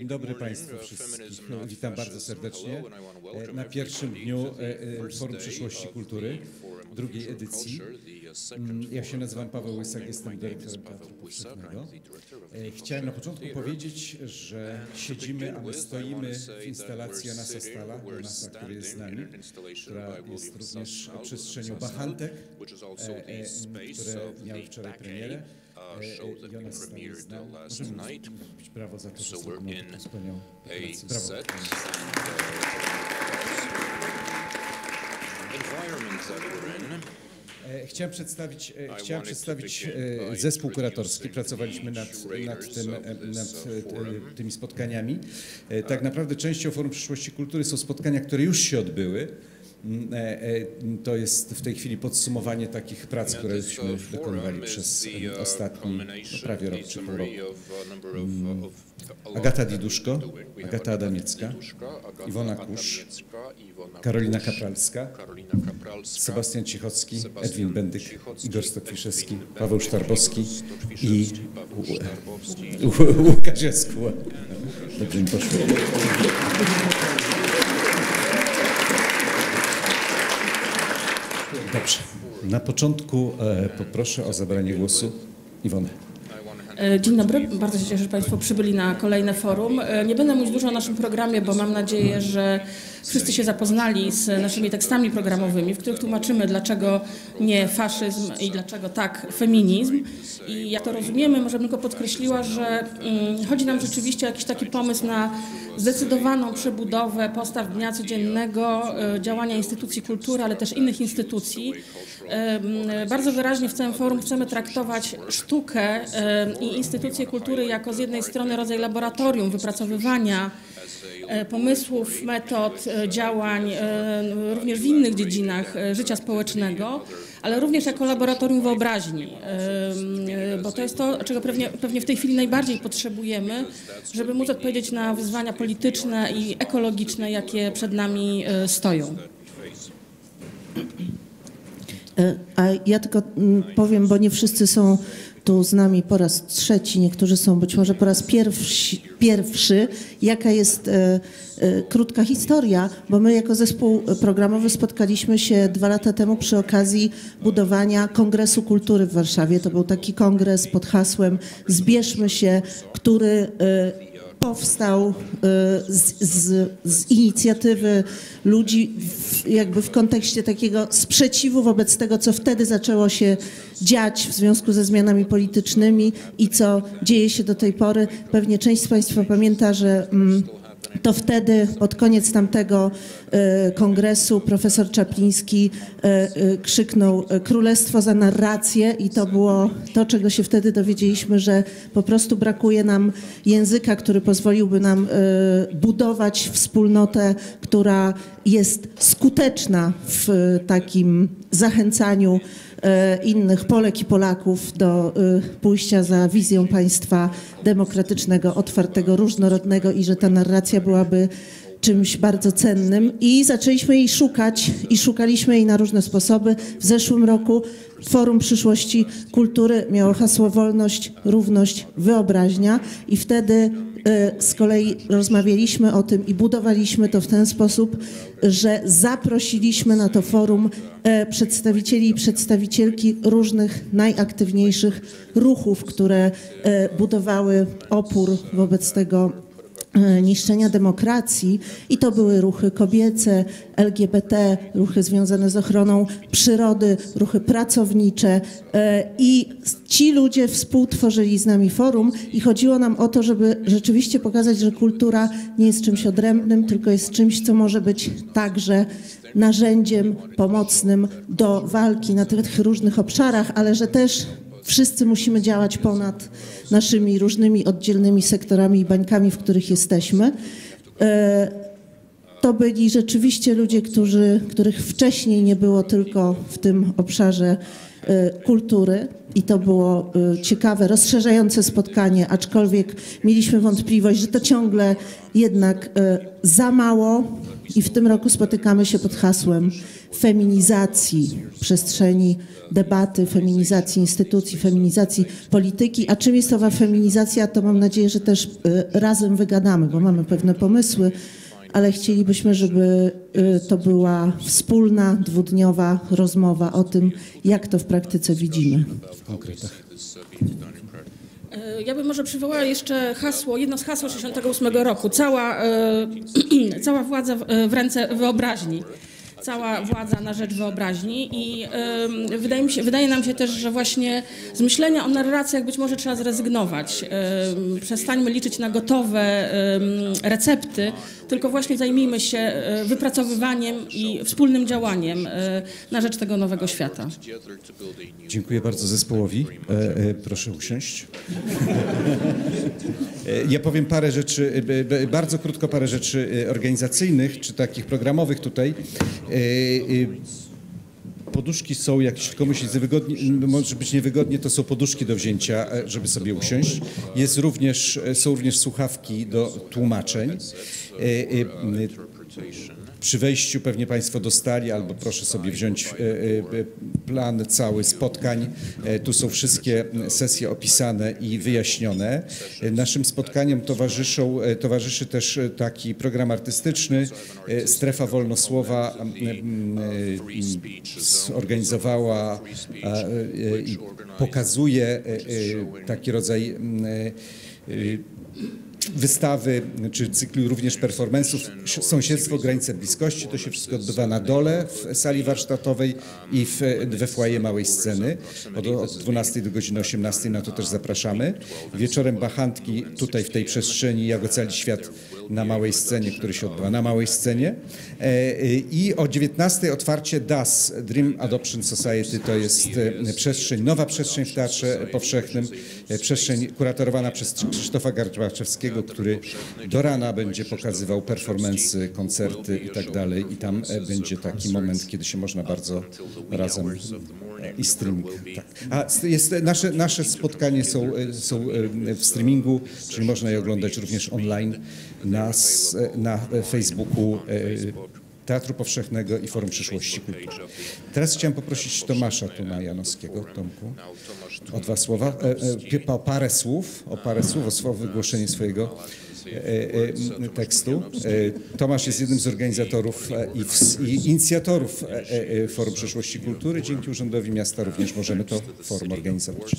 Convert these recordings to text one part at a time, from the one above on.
Dzień dobry Państwu wszystkich. Witam bardzo serdecznie na pierwszym dniu Forum Przyszłości Kultury, drugiej edycji. Ja się nazywam Paweł Łysak, jestem dyrektorem Teatru Powszechnego. Chciałem na początku powiedzieć, że siedzimy, a my stoimy w instalacji Jonasa Stala, Jonasa, który jest z nami, która jest również przestrzenią bachantek, które miały wczoraj premierę. Jonas Stal jest z nami. Możemy mówić brawo za to, że zrobimy taką wspaniałą pracę. Brawo. Chciałem przedstawić zespół kuratorski. Pracowaliśmy nad tymi spotkaniami. Tak naprawdę częścią Forum Przyszłości Kultury są spotkania, które już się odbyły. To jest w tej chwili podsumowanie takich prac, któreśmy wykonywali przez ostatni prawie rok czy pół roku. Agata Diduszko, Agata Adamiecka, Iwona Kusz, Karolina Kapralska, Sebastian Cichocki, Edwin Bendyk, Igor Stokwiszewski, Paweł Sztarbowski i Łukasz Jaskuła. Dobrze mi poszło. Dobrze. Na początku poproszę o zabranie głosu Iwonę. Dzień dobry, bardzo się cieszę, że Państwo przybyli na kolejne forum. Nie będę mówić dużo o naszym programie, bo mam nadzieję, że wszyscy się zapoznali z naszymi tekstami programowymi, w których tłumaczymy, dlaczego nie faszyzm i dlaczego tak feminizm. I jak to rozumiemy, może bym tylko podkreśliła, że chodzi nam rzeczywiście o jakiś taki pomysł na zdecydowaną przebudowę postaw dnia codziennego, działania instytucji kultury, ale też innych instytucji. Bardzo wyraźnie w całym forum chcemy traktować sztukę i instytucje kultury jako z jednej strony rodzaj laboratorium wypracowywania pomysłów, metod, działań, również w innych dziedzinach życia społecznego, ale również jako laboratorium wyobraźni, bo to jest to, czego pewnie w tej chwili najbardziej potrzebujemy, żeby móc odpowiedzieć na wyzwania polityczne i ekologiczne, jakie przed nami stoją. A ja tylko powiem, bo nie wszyscy są tu z nami po raz trzeci, niektórzy są być może po raz pierwszy, jaka jest krótka historia, bo my jako zespół programowy spotkaliśmy się 2 lata temu przy okazji budowania Kongresu Kultury w Warszawie. To był taki kongres pod hasłem Zbierzmy się, który powstał z inicjatywy ludzi jakby w kontekście takiego sprzeciwu wobec tego, co wtedy zaczęło się dziać w związku ze zmianami politycznymi i co dzieje się do tej pory. Pewnie część z Państwa pamięta, że to wtedy, pod koniec tamtego kongresu, profesor Czapliński krzyknął królestwo za narrację i to było to, czego się wtedy dowiedzieliśmy, że po prostu brakuje nam języka, który pozwoliłby nam budować wspólnotę, która jest skuteczna w takim zachęcaniu innych Polek i Polaków do pójścia za wizją państwa demokratycznego, otwartego, różnorodnego i że ta narracja byłaby czymś bardzo cennym. I zaczęliśmy jej szukać i szukaliśmy jej na różne sposoby. W zeszłym roku Forum Przyszłości Kultury miało hasło wolność, równość, wyobraźnia i wtedy z kolei rozmawialiśmy o tym i budowaliśmy to w ten sposób, że zaprosiliśmy na to forum przedstawicieli i przedstawicielki różnych najaktywniejszych ruchów, które budowały opór wobec tego niszczenia demokracji i to były ruchy kobiece, LGBT, ruchy związane z ochroną przyrody, ruchy pracownicze i ci ludzie współtworzyli z nami forum i chodziło nam o to, żeby rzeczywiście pokazać, że kultura nie jest czymś odrębnym, tylko jest czymś, co może być także narzędziem pomocnym do walki na tych różnych obszarach, ale że też wszyscy musimy działać ponad naszymi różnymi oddzielnymi sektorami i bańkami, w których jesteśmy. to byli rzeczywiście ludzie, których wcześniej nie było tylko w tym obszarze kultury i to było ciekawe, rozszerzające spotkanie, aczkolwiek mieliśmy wątpliwość, że to ciągle jednak za mało i w tym roku spotykamy się pod hasłem feminizacji przestrzeni debaty, feminizacji instytucji, feminizacji polityki. A czym jest owa feminizacja, to mam nadzieję, że też razem wygadamy, bo mamy pewne pomysły, ale chcielibyśmy, żeby to była wspólna, dwudniowa rozmowa o tym, jak to w praktyce widzimy. W konkretach. Ja bym może przywołała jeszcze hasło, jedno z haseł 1968 roku. Cała władza w ręce wyobraźni. Cała władza na rzecz wyobraźni i wydaje nam się też, że właśnie z myślenia o narracjach być może trzeba zrezygnować. Przestańmy liczyć na gotowe recepty, tylko właśnie zajmijmy się wypracowywaniem i wspólnym działaniem na rzecz tego nowego świata. Dziękuję bardzo zespołowi. Proszę usiąść. Ja powiem parę rzeczy, bardzo krótko parę rzeczy organizacyjnych, czy takich programowych tutaj. Poduszki są, jak komuś jest może być niewygodnie, to są poduszki do wzięcia, żeby sobie usiąść. Są również słuchawki do tłumaczeń. Przy wejściu pewnie Państwo dostali, albo proszę sobie wziąć plan cały spotkań. Tu są wszystkie sesje opisane i wyjaśnione. Naszym spotkaniom towarzyszy też taki program artystyczny. Strefa Wolnosłowa zorganizowała i pokazuje taki rodzaj wystawy czy cyklu również performance'ów Sąsiedztwo, granice bliskości. To się wszystko odbywa na dole w sali warsztatowej i we foyer małej sceny. Od 12 do godziny 18 na to też zapraszamy. Wieczorem bachantki tutaj w tej przestrzeni Jak ocalić świat na małej scenie, który się odbywa na małej scenie. I o 19 otwarcie DAS, Dream Adoption Society, to jest nowa przestrzeń w Teatrze Powszechnym, przestrzeń kuratorowana przez Krzysztofa Garbaczewskiego, który do rana będzie pokazywał performance, koncerty i tak dalej. I tam będzie taki moment, kiedy się można bardzo razem i streaming. Tak. Nasze spotkania są w streamingu, czyli można je oglądać również online na Facebooku Teatru Powszechnego i Forum Przyszłości Kultury. Teraz chciałem poprosić Tomasza Janowskiego, Tomku, o dwa słowa, o parę słów, o wygłoszenie swojego tekstu. Tomasz jest jednym z organizatorów i inicjatorów Forum Przyszłości Kultury. Dzięki Urzędowi Miasta również możemy to forum organizować.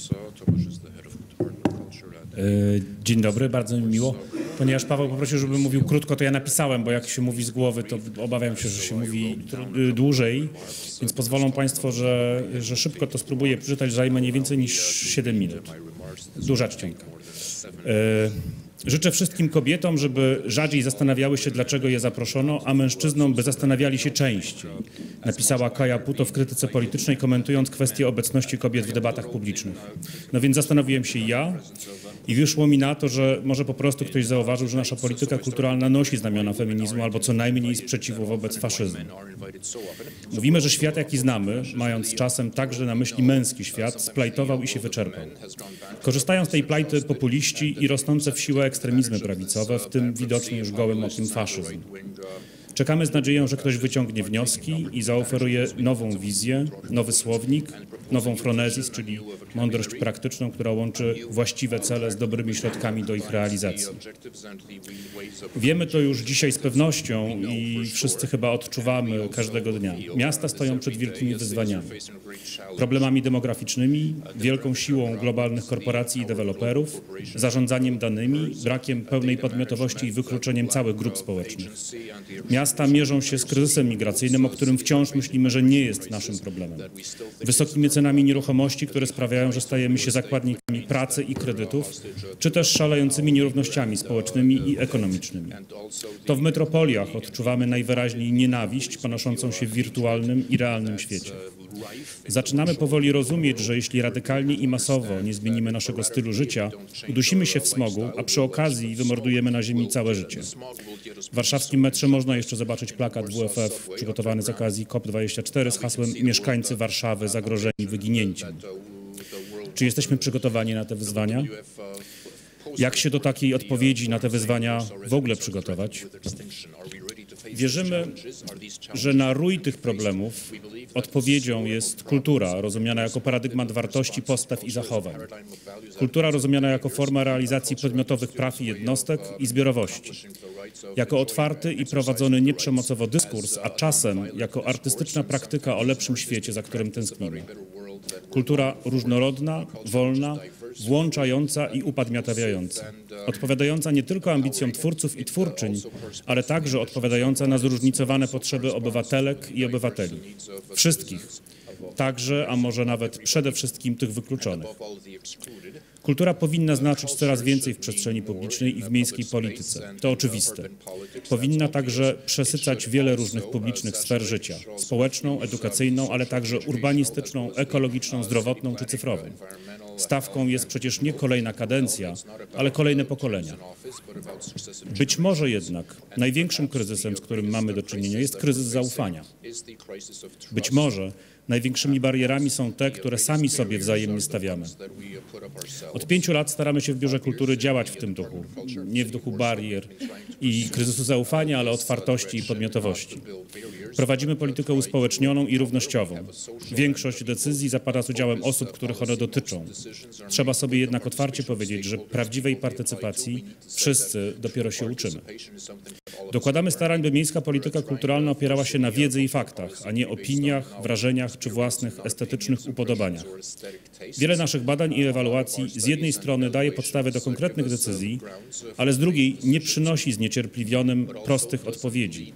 Dzień dobry, bardzo mi miło. Ponieważ Paweł poprosił, żebym mówił krótko, to ja napisałem, bo jak się mówi z głowy, to obawiam się, że się mówi dłużej, więc pozwolą Państwo, że szybko to spróbuję przeczytać, że zajmę nie więcej niż 7 minut. Duża czcionka. Życzę wszystkim kobietom, żeby rzadziej zastanawiały się, dlaczego je zaproszono, a mężczyznom, by zastanawiali się częściej, napisała Kaja Puto w krytyce politycznej, komentując kwestię obecności kobiet w debatach publicznych. No więc zastanowiłem się ja i wyszło mi na to, że może po prostu ktoś zauważył, że nasza polityka kulturalna nosi znamiona feminizmu albo co najmniej sprzeciwu wobec faszyzmu. Mówimy, że świat, jaki znamy, mając czasem także na myśli męski świat, splajtował i się wyczerpał. Korzystają z tej plajty populiści i rosnące w siłę ekstremizmy prawicowe, w tym widoczny już gołym okiem faszyzm. Czekamy z nadzieją, że ktoś wyciągnie wnioski i zaoferuje nową wizję, nowy słownik, nową fronezis, czyli mądrość praktyczną, która łączy właściwe cele z dobrymi środkami do ich realizacji. Wiemy to już dzisiaj z pewnością i wszyscy chyba odczuwamy każdego dnia. Miasta stoją przed wielkimi wyzwaniami. Problemami demograficznymi, wielką siłą globalnych korporacji i deweloperów, zarządzaniem danymi, brakiem pełnej podmiotowości i wykluczeniem całych grup społecznych. Miasta mierzą się z kryzysem migracyjnym, o którym wciąż myślimy, że nie jest naszym problemem. Wysokimi cenami nieruchomości, które sprawiają, że stajemy się zakładnikami pracy i kredytów, czy też szalejącymi nierównościami społecznymi i ekonomicznymi. To w metropoliach odczuwamy najwyraźniej nienawiść panoszącą się w wirtualnym i realnym świecie. Zaczynamy powoli rozumieć, że jeśli radykalnie i masowo nie zmienimy naszego stylu życia, udusimy się w smogu, a przy okazji wymordujemy na ziemi całe życie. W warszawskim metrze można jeszcze wystarczy zobaczyć plakat WFF przygotowany z okazji COP24 z hasłem „Mieszkańcy Warszawy zagrożeni wyginięciem”. Czy jesteśmy przygotowani na te wyzwania? Jak się do takiej odpowiedzi na te wyzwania w ogóle przygotować? Wierzymy, że na rój tych problemów odpowiedzią jest kultura, rozumiana jako paradygmat wartości, postaw i zachowań. Kultura rozumiana jako forma realizacji podmiotowych praw i jednostek i zbiorowości. Jako otwarty i prowadzony nieprzemocowo dyskurs, a czasem jako artystyczna praktyka o lepszym świecie, za którym tęsknimy. Kultura różnorodna, wolna, włączająca i upadmiotawiająca. Odpowiadająca nie tylko ambicjom twórców i twórczyń, ale także odpowiadająca na zróżnicowane potrzeby obywatelek i obywateli. Wszystkich. Także, a może nawet przede wszystkim tych wykluczonych. Kultura powinna znaczyć coraz więcej w przestrzeni publicznej i w miejskiej polityce. To oczywiste. Powinna także przesycać wiele różnych publicznych sfer życia. Społeczną, edukacyjną, ale także urbanistyczną, ekologiczną, zdrowotną czy cyfrową. Stawką jest przecież nie kolejna kadencja, ale kolejne pokolenia. Być może jednak największym kryzysem, z którym mamy do czynienia, jest kryzys zaufania. Być może największymi barierami są te, które sami sobie wzajemnie stawiamy. Od 5 lat staramy się w Biurze Kultury działać w tym duchu. Nie w duchu barier i kryzysu zaufania, ale otwartości i podmiotowości. Prowadzimy politykę uspołecznioną i równościową. Większość decyzji zapada z udziałem osób, których one dotyczą. Trzeba sobie jednak otwarcie powiedzieć, że prawdziwej partycypacji wszyscy dopiero się uczymy. Dokładamy starań, by miejska polityka kulturalna opierała się na wiedzy i faktach, a nie opiniach, wrażeniach czy własnych estetycznych upodobaniach. Wiele naszych badań i ewaluacji z jednej strony daje podstawę do konkretnych decyzji, ale z drugiej nie przynosi zniecierpliwionym prostych odpowiedzi.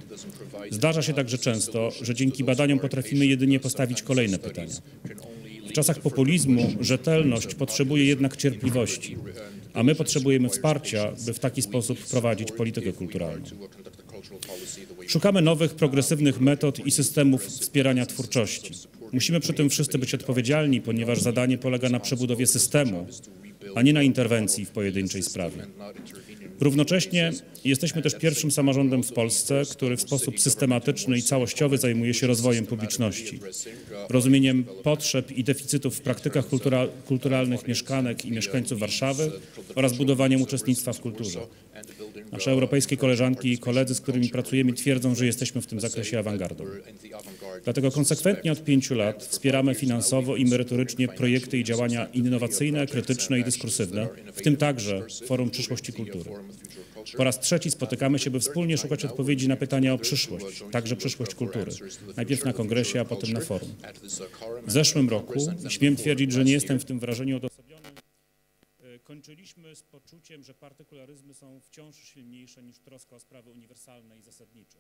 Zdarza się także często, że dzięki badaniom potrafimy jedynie postawić kolejne pytania. W czasach populizmu rzetelność potrzebuje jednak cierpliwości, a my potrzebujemy wsparcia, by w taki sposób prowadzić politykę kulturalną. Szukamy nowych, progresywnych metod i systemów wspierania twórczości. Musimy przy tym wszyscy być odpowiedzialni, ponieważ zadanie polega na przebudowie systemu, a nie na interwencji w pojedynczej sprawie. Równocześnie jesteśmy też pierwszym samorządem w Polsce, który w sposób systematyczny i całościowy zajmuje się rozwojem publiczności, rozumieniem potrzeb i deficytów w praktykach kulturalnych mieszkanek i mieszkańców Warszawy oraz budowaniem uczestnictwa w kulturze. Nasze europejskie koleżanki i koledzy, z którymi pracujemy, twierdzą, że jesteśmy w tym zakresie awangardą. Dlatego konsekwentnie od 5 lat wspieramy finansowo i merytorycznie projekty i działania innowacyjne, krytyczne i dyskursywne, w tym także Forum Przyszłości Kultury. Po raz trzeci spotykamy się, by wspólnie szukać odpowiedzi na pytania o przyszłość, także przyszłość kultury. Najpierw na kongresie, a potem na forum. W zeszłym roku, śmiem twierdzić, że nie jestem w tym wrażeniu odosobniony, kończyliśmy z poczuciem, że partykularyzmy są wciąż silniejsze niż troska o sprawy uniwersalne i zasadnicze.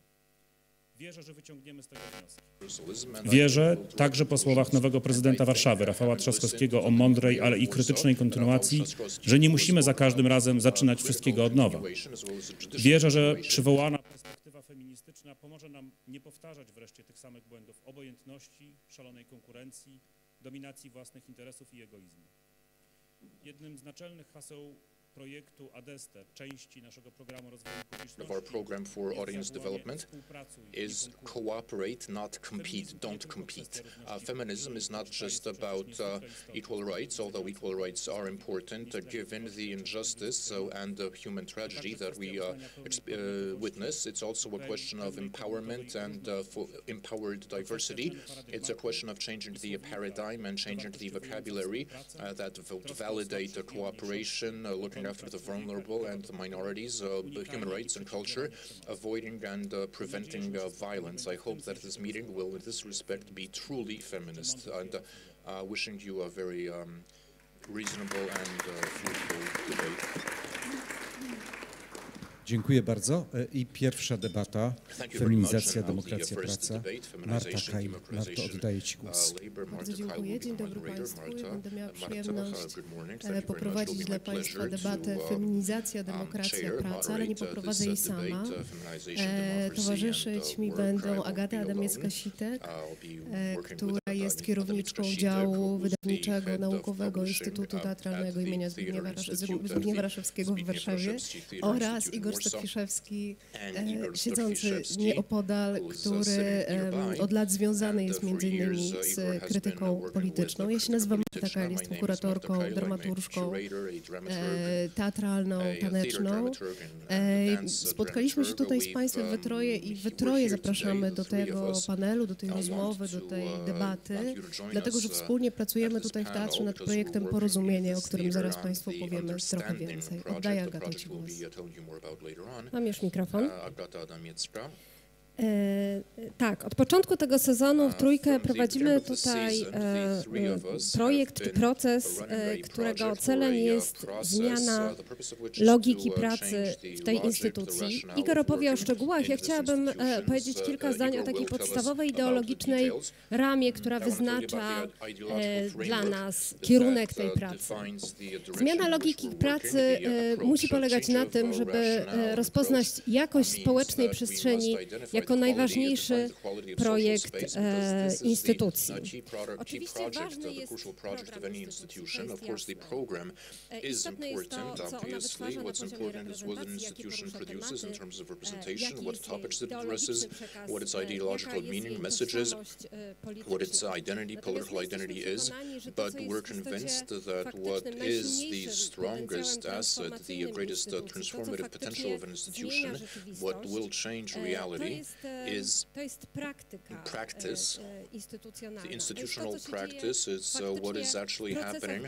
Wierzę, że wyciągniemy z tego wnioski. Wierzę, także po słowach nowego prezydenta Warszawy, Rafała Trzaskowskiego, o mądrej, ale i krytycznej kontynuacji, że nie musimy za każdym razem zaczynać wszystkiego od nowa. Wierzę, że przywołana perspektywa feministyczna pomoże nam nie powtarzać wreszcie tych samych błędów obojętności, szalonej konkurencji, dominacji własnych interesów i egoizmu. Jednym z naczelnych haseł projektu ADESTE, części naszego programu rozwoju publiczności, of our program for audience development is cooperate, not compete, don't compete. Feminism is not just about equal rights, although equal rights are important given the injustice and the human tragedy that we witness. It's also a question of empowerment and for empowered diversity. It's a question of changing the paradigm and changing the vocabulary that validate cooperation, looking after the vulnerable and the minorities, human rights and culture, avoiding and preventing violence. I hope that this meeting will, in this respect, be truly feminist. And wishing you a very reasonable and fruitful debate. Dziękuję bardzo. I pierwsza debata, feminizacja, demokracja, praca. Marta Kaj, Marto, oddaję Ci głos. Bardzo dziękuję. Dzień dobry Państwu. Ja będę miała przyjemność poprowadzić dla Państwa debatę feminizacja, demokracja, praca, ale nie poprowadzę jej sama. Towarzyszyć mi będą Agata Adamiecka-Sitek, która jest kierowniczką działu wydawniczego Naukowego Instytutu Teatralnego imienia Zbigniewa Raszewskiego w Warszawie, oraz Igor Stokwiszewski, siedzący nieopodal, który od lat związany jest między innymi z krytyką polityczną. Ja się nazywam Marta, jestem kuratorką, dramaturżką teatralną, taneczną. Spotkaliśmy się tutaj z Państwem we troje i we troje zapraszamy do tego panelu, do tej rozmowy, do tej debaty, dlatego że wspólnie pracujemy tutaj w teatrze nad projektem Porozumienie, o którym zaraz Państwu powiemy trochę więcej. Oddaję Agato Ci głos. Mam już mikrofon. Tak, od początku tego sezonu w trójkę prowadzimy tutaj projekt czy proces, którego celem jest zmiana logiki pracy w tej instytucji. Igor opowie o szczegółach. Ja chciałabym powiedzieć kilka zdań o takiej podstawowej ideologicznej ramie, która wyznacza dla nas kierunek tej pracy. Zmiana logiki pracy musi polegać na tym, żeby rozpoznać jakość społecznej przestrzeni jako najważniejszy projekt instytucji. Oczywiście ważny jest program instytucji, to jest jasne. Istotne jest to, co ona wytwarza na poziomie reprezentacji, jaki porusza tematy, jaki jest jej ideologiczny przekaz, jaka jest tożsamość polityczna. But we're convinced that what is the strongest asset, the greatest transformative potential of an institution, what will change reality, is practice. The institutional practice is what is actually happening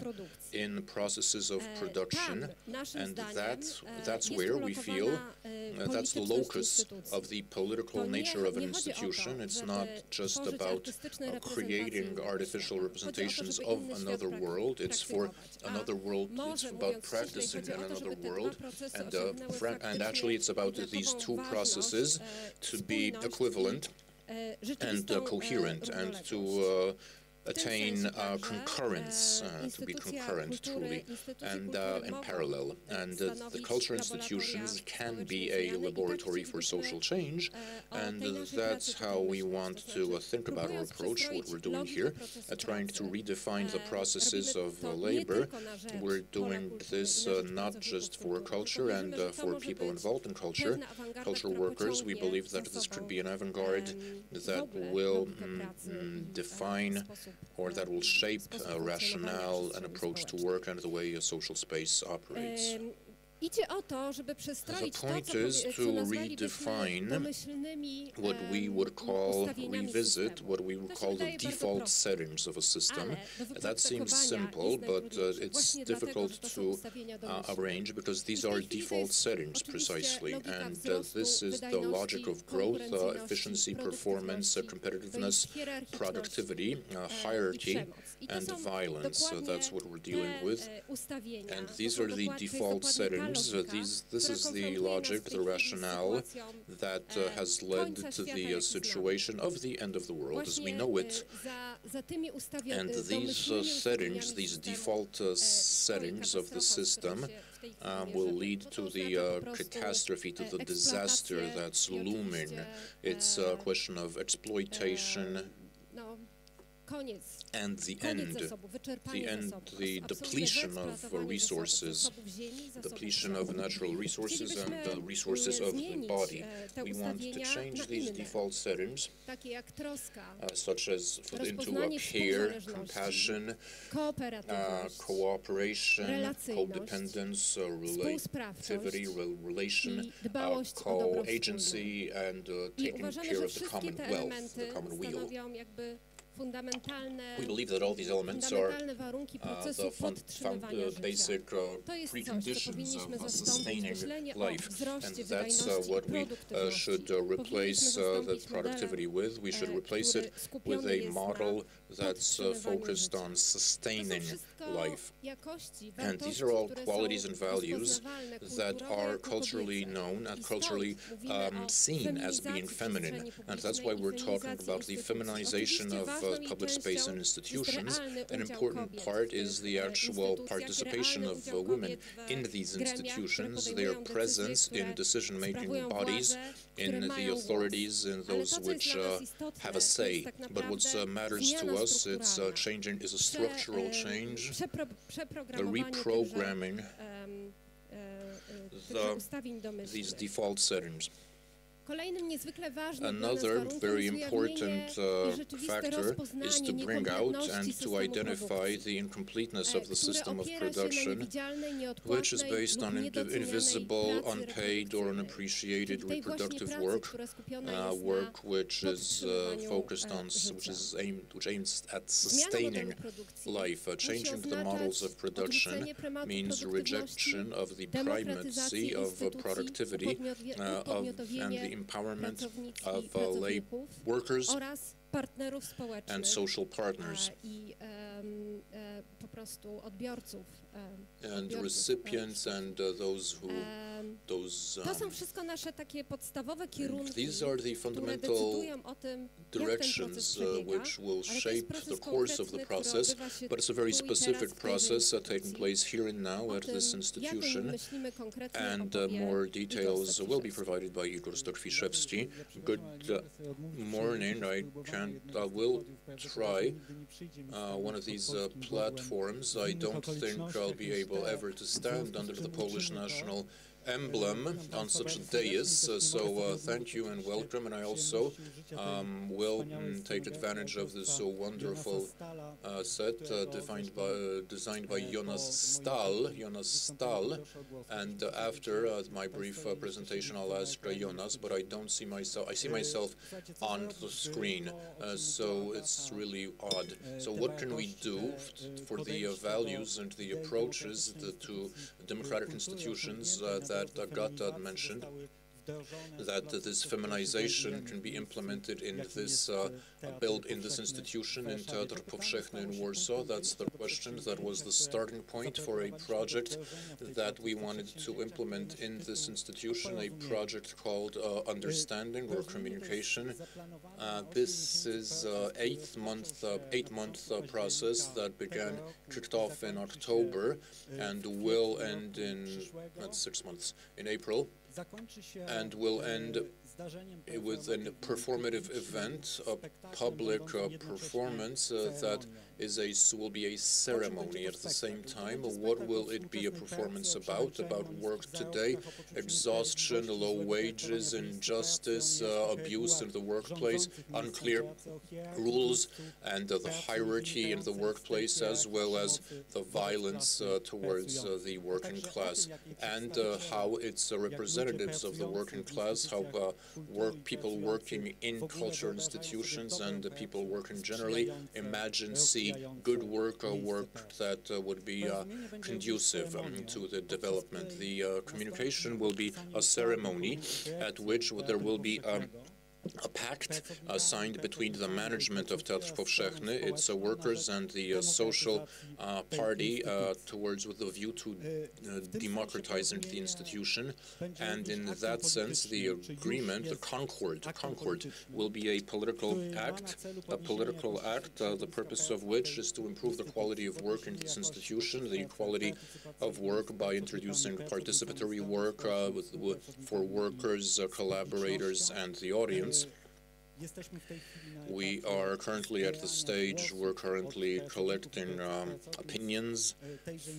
in processes of production, and that's where we feel that's the locus of the political nature of an institution. It's not just about creating artificial representations of another world. It's for another world. It's about practicing in another world, and actually it's about these two processes to be equivalent and coherent, and to attain concurrence, to be concurrent truly, and in parallel. And the culture institutions can be a laboratory for social change, and that's how we want to think about our approach, what we're doing here, trying to redefine the processes of labor. We're doing this not just for culture and for people involved in culture workers. We believe that this could be an avant-garde that will define or that will shape a rationale, an approach to work and the way a social space operates. Idzie o to, żeby przestroić to, co redefine what we would call, revisit what we would call the default settings of a system. That seems simple, but it's difficult to arrange because these are default settings precisely, and this is the logic of growth, efficiency, performance, competitiveness, productivity, hierarchy, and violence. That's what we're dealing with, and these are the default settings. This is the logic, the rationale that has led to the situation of the end of the world as we know it. And these settings, these default settings of the system will lead to the catastrophe, to the disaster that's looming. It's a question of exploitation, and the depletion of resources, depletion of natural resources and the resources of the body. We want to change these default settings, such as into care, compassion, cooperation, codependence, relativity, relation, co-agency, and taking care of the commonwealth, the common weal. We believe that all these elements are the basic preconditions of sustaining life, and that's what we should replace the productivity with. We should replace it with a model that's focused on sustaining life. And these are all qualities and values that are culturally known and culturally seen as being feminine. And that's why we're talking about the feminization of public space and institutions. An important part is the actual participation of women in these institutions, their presence in decision-making bodies, in the authorities, in those which have a say. But what matters to us, it's changing, is a structural change, a reprogramming these default settings. Another very important factor is to bring out and to identify the incompleteness of the system of production, which is based on invisible, unpaid, or unappreciated reproductive work, work which is focused on, which aims at sustaining life. Changing the models of production means rejection of the primacy of productivity and the empowerment of lay workers and social partners and recipients and these are the fundamental directions which will shape the course of the process, but it's a very specific process taking place here and now at this institution, and more details will be provided by Igor Stokwiszewski. Good morning. I will try one of these platforms. I don't think I'll be able ever to stand under the Polish national emblem on such a dais, so thank you and welcome, and I also will take advantage of this wonderful set designed by Jonas Stahl, and after my brief presentation I'll ask Jonas, but I don't see myself, I see myself on the screen, so it's really odd. So what can we do for the values and the approaches to democratic institutions that Agata mentioned, that this feminization can be implemented in this built in this institution in Teatr Powszechny in Warsaw? That's the question. That was the starting point for a project that we wanted to implement in this institution, a project called Understanding or Communication. This is an eight-month process that kicked off in October and will end in 6 months, in April, and will end with a performative event, a public performance that will be a ceremony at the same time. What will it be a performance about? About work today, exhaustion, low wages, injustice, abuse in the workplace, unclear rules, and the hierarchy in the workplace, as well as the violence towards the working class, and how its representatives of the working class, how people working in cultural institutions and people working generally see good work, work that would be conducive to the development. The communication will be a ceremony at which there will be a pact signed between the management of Teatr Powszechny, its workers, and the social party with the view to democratizing the institution. And in that sense, the agreement, the concord will be a political act, the purpose of which is to improve the quality of work in this institution, the quality of work by introducing participatory work for workers, collaborators, and the audience. We are currently at the stage, we're currently collecting opinions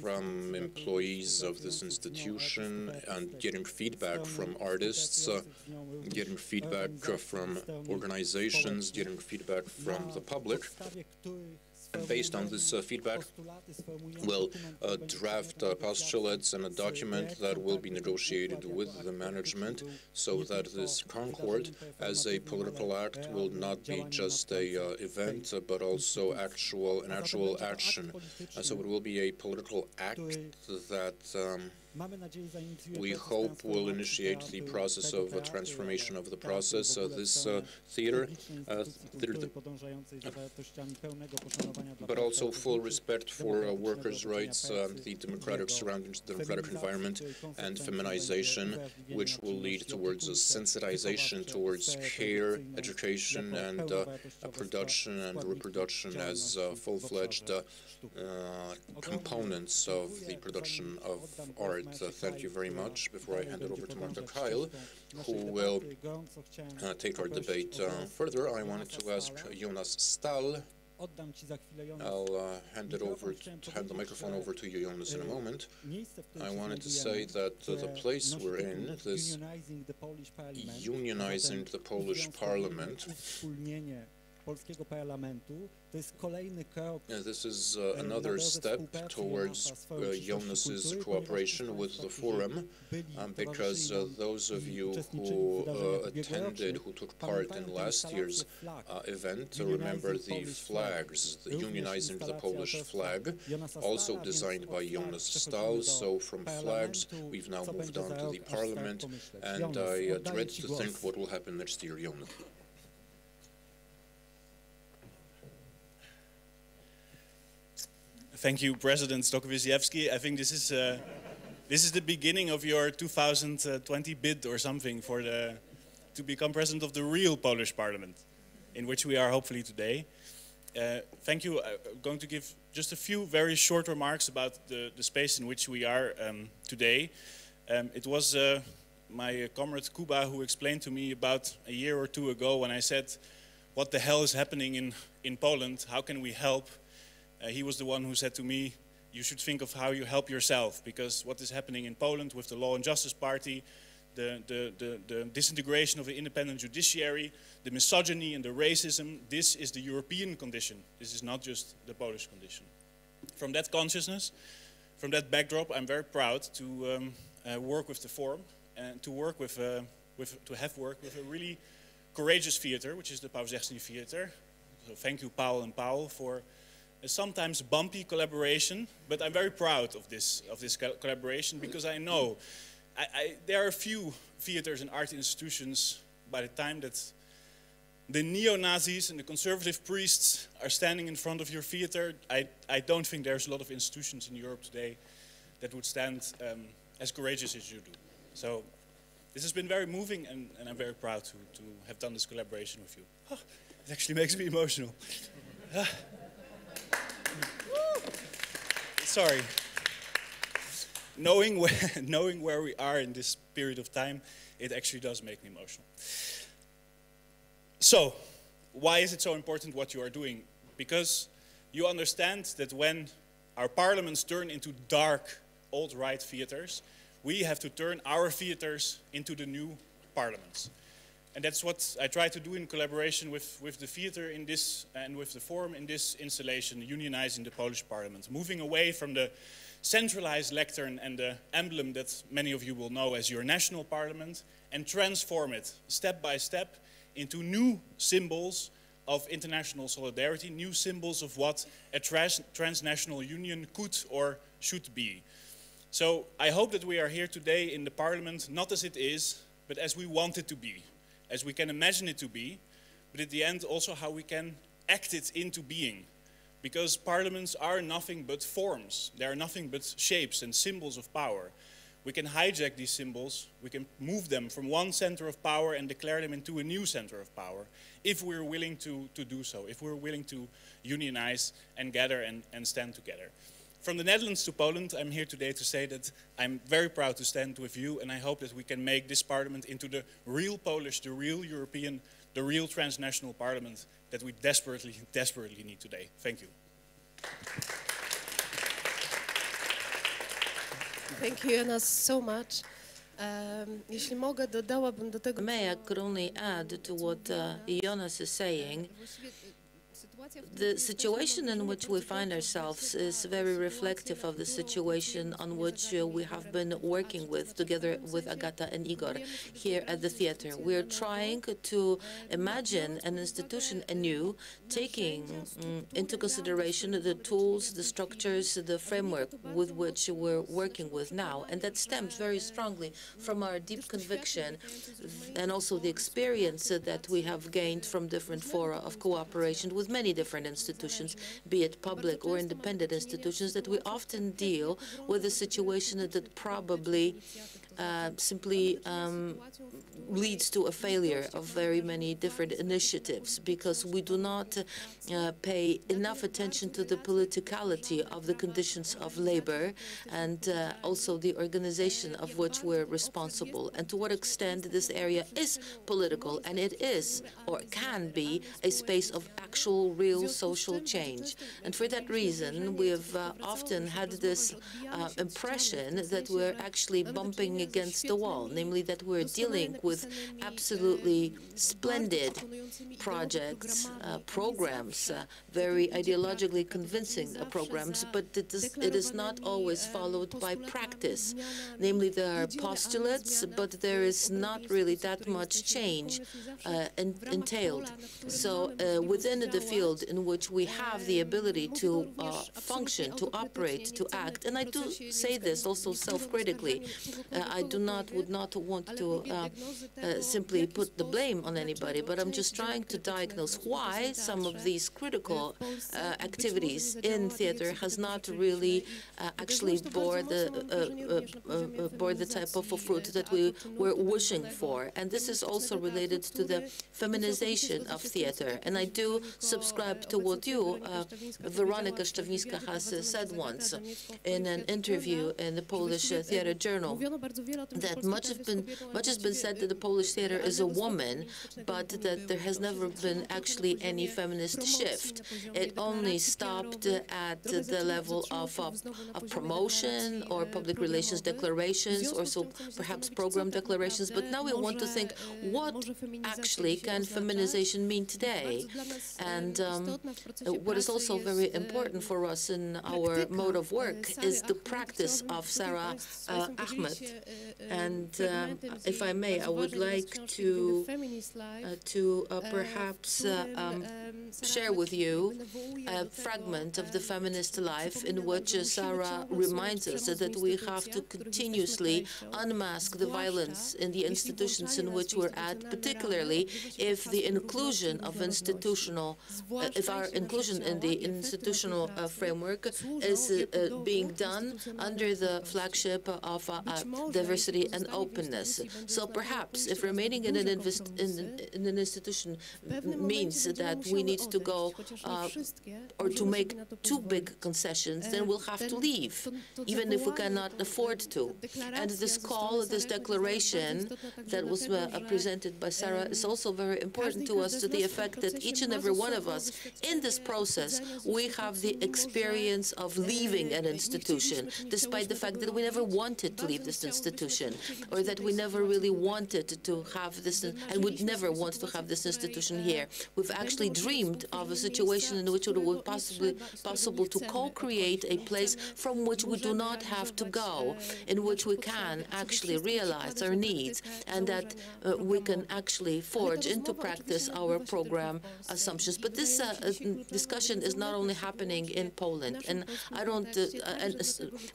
from employees of this institution and getting feedback from artists, getting feedback from organizations, getting feedback from the public. And based on this feedback, we'll draft postulates and a document that will be negotiated with the management, so that this concord, as a political act, will not be just a event, but also an actual action. So it will be a political act that We hope will initiate the process of transformation of the process. This theater, but also full respect for workers' rights, the democratic surroundings, the democratic environment, and feminization, which will lead towards a sensitization towards care, education, and production and reproduction as full-fledged components of the production of art. Thank you very much. Before I hand it over to Marta Kyle, who will take our debate further, I wanted to ask Jonas Stahl. I'll hand the microphone over to you, Jonas, in a moment. I wanted to say that the place we're in, this unionizing the Polish Parliament, this is another step towards Jonas's cooperation with the forum, because those of you who attended, who took part in last year's event, remember the flags, the unionizing the Polish flag, also designed by Jonas Stahl. So from flags, we've now moved on to the parliament, and I dread to think what will happen next year, Jonas. Thank you, President Stokowisiewski. I think this is the beginning of your 2020 bid or something for to become president of the real Polish Parliament, in which we are hopefully today. Thank you. I'm going to give just a few very short remarks about the space in which we are today. It was my comrade Kuba who explained to me about a year or two ago when I said, what the hell is happening in Poland? How can we help? He was the one who said to me, you should think of how you help yourself, because what is happening in Poland with the Law and Justice Party, the disintegration of the independent judiciary, the misogyny and the racism, this is the European condition. This is not just the Polish condition. From that consciousness, from that backdrop, I'm very proud to work with the Forum and to have worked with a really courageous theater, which is the Powszechny theater. So thank you, Paul and Paul, for a sometimes bumpy collaboration, but I'm very proud of this collaboration, because I know there are a few theaters and art institutions by the time that the neo-Nazis and the conservative priests are standing in front of your theater. I don't think there's a lot of institutions in Europe today that would stand as courageous as you do. So this has been very moving, and I'm very proud to have done this collaboration with you. Oh, it actually makes me emotional. Sorry. Knowing where we are in this period of time, it actually does make me emotional. So, why is it so important what you are doing? Because you understand that when our parliaments turn into dark, alt-right theaters, we have to turn our theaters into the new parliaments. And that's what I try to do in collaboration with the theater in this and with the forum in this installation, unionizing the Polish Parliament, moving away from the centralized lectern and the emblem that many of you will know as your national parliament, and transform it step by step into new symbols of international solidarity, new symbols of what a transnational union could or should be. So I hope that we are here today in the parliament, not as it is, but as we want it to be, as we can imagine it to be, but at the end also how we can act it into being. Because parliaments are nothing but forms. They are nothing but shapes and symbols of power. We can hijack these symbols, we can move them from one center of power and declare them into a new center of power, if we're willing to do so, if we're willing to unionize and gather and stand together. From the Netherlands to Poland, I'm here today to say that I'm very proud to stand with you, and I hope that we can make this parliament into the real Polish, the real European, the real transnational parliament that we desperately, desperately need today. Thank you. Thank you, Jonas, so much. Jeśli mogę, dodałabym do tego... May I could only add to what Jonas is saying. the situation in which we find ourselves is very reflective of the situation on which we have been working with, together with Agata and Igor, here at the theater. We're trying to imagine an institution anew, taking into consideration the tools, the structures, the framework with which we're working with now. And that stems very strongly from our deep conviction and also the experience that we have gained from different fora of cooperation with many different institutions, be it public or independent institutions, that we often deal with a situation that probably simply leads to a failure of very many different initiatives, because we do not pay enough attention to the politicality of the conditions of labor and also the organization of which we're responsible, and to what extent this area is political, and it is or can be a space of actual real social change. And for that reason, we have often had this impression that we're actually bumping against the wall, namely that we're dealing with absolutely splendid projects, programs, very ideologically convincing programs, but it is not always followed by practice. Namely, there are postulates, but there is not really that much change entailed. So within the field in which we have the ability to function, to operate, to act, and I do say this also self-critically, I would not want to simply put the blame on anybody, but I'm just trying to diagnose why some of these critical activities in theater has not really actually bore the type of fruit that we were wishing for. And this is also related to the feminization of theater. And I do subscribe to what you, Weronika Szczewińska, has said once in an interview in the Polish Theater Journal, that much has been said that the Polish theater is a woman, but that there has never been actually any feminist shift. It only stopped at the level of promotion or public relations declarations, or so perhaps program declarations. But now we want to think, what actually can feminization mean today? And what is also very important for us in our mode of work is the practice of Sarah Ahmed. And if I may, I would like to perhaps share with you a fragment of the feminist life in which Sarah reminds us that we have to continuously unmask the violence in the institutions in which we're at, particularly if the inclusion of if our inclusion in the institutional framework is being done under the flagship of diversity and openness. So perhaps if remaining in an institution means that we need to go or to make too big concessions, then we'll have to leave, even if we cannot afford to. And this call, this declaration that was presented by Sarah is also very important to us, to the effect that each and every one of us in this process, we have the experience of leaving an institution, despite the fact that we never wanted to leave this institution, or that we never really wanted to have this, and would never want to have this institution here. We've actually dreamed of a situation in which it would possible to co-create a place from which we do not have to go, in which we can actually realize our needs, and that we can actually forge into practice our program assumptions. But this discussion is not only happening in Poland, and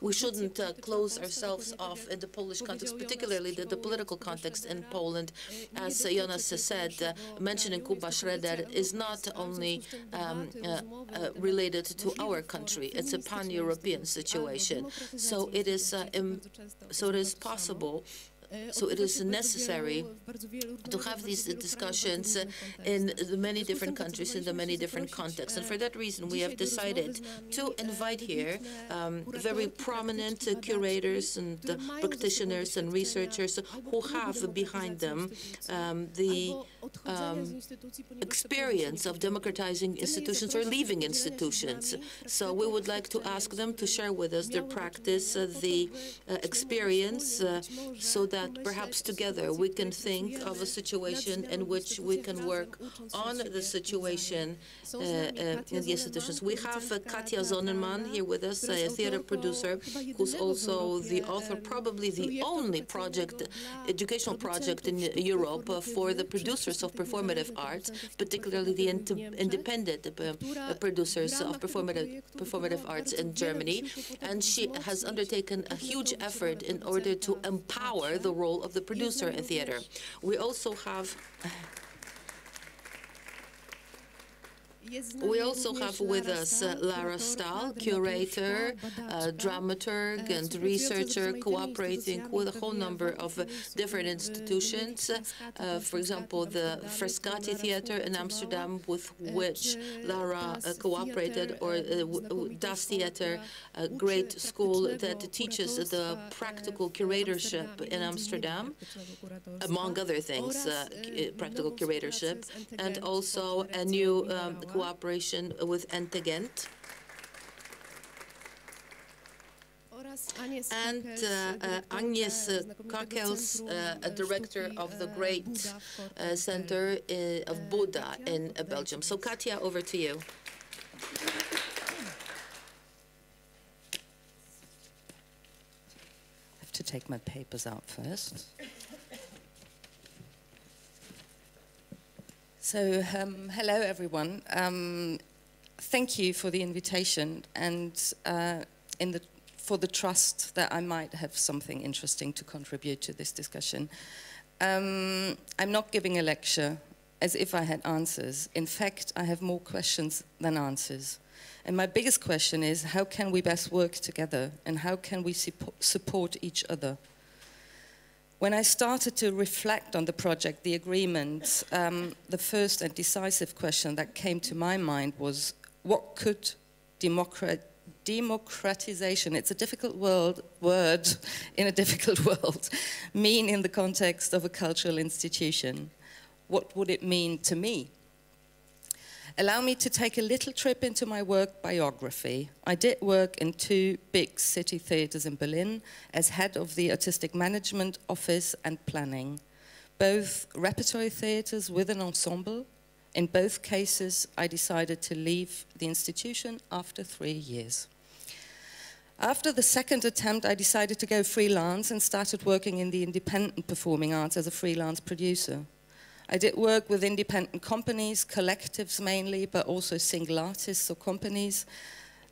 we shouldn't close ourselves off in the Polish context, particularly the political context in Poland. As Jonas said, mentioning Kuba Schroeder is not only related to our country; it's a pan-European situation. So it is possible. So it is necessary to have these discussions in the many different countries, in the many different contexts. And for that reason, we have decided to invite here very prominent curators and practitioners and researchers who have behind them the experience of democratizing institutions or leaving institutions. So we would like to ask them to share with us their practice, the experience, so that perhaps together we can think of a situation in which we can work on the situation in the institutions. We have Katia Zonnemann here with us, a theater producer, who's also the author, probably the only educational project in Europe for the producers of performative art, particularly the independent producers of performative arts in Germany. And she has undertaken a huge effort in order to empower the role of the producer in theater. We also have with us Lara Stahl, curator, dramaturg, and researcher, cooperating with a whole number of different institutions. For example, the Precarity Theater in Amsterdam, with which Lara cooperated, or Das Theater, a great school that teaches the practical curatorship in Amsterdam, among other things, practical curatorship, and also a new cooperation with Entegent. And Agnes Kakels, a director of the Great Center of Buddha in Belgium. So Katia, over to you. I have to take my papers out first. So, hello everyone. Thank you for the invitation and for the trust that I might have something interesting to contribute to this discussion. I'm not giving a lecture as if I had answers. In fact, I have more questions than answers. And my biggest question is, how can we best work together and how can we support each other? When I started to reflect on the project, the agreement, the first and decisive question that came to my mind was, what could democratization, it's a difficult word in a difficult world, mean in the context of a cultural institution? What would it mean to me? Allow me to take a little trip into my work biography. I did work in 2 big city theaters in Berlin as head of the artistic management office and planning, both repertory theaters with an ensemble. In both cases, I decided to leave the institution after 3 years. After the second attempt, I decided to go freelance and started working in the independent performing arts as a freelance producer. I did work with independent companies, collectives mainly, but also single artists or companies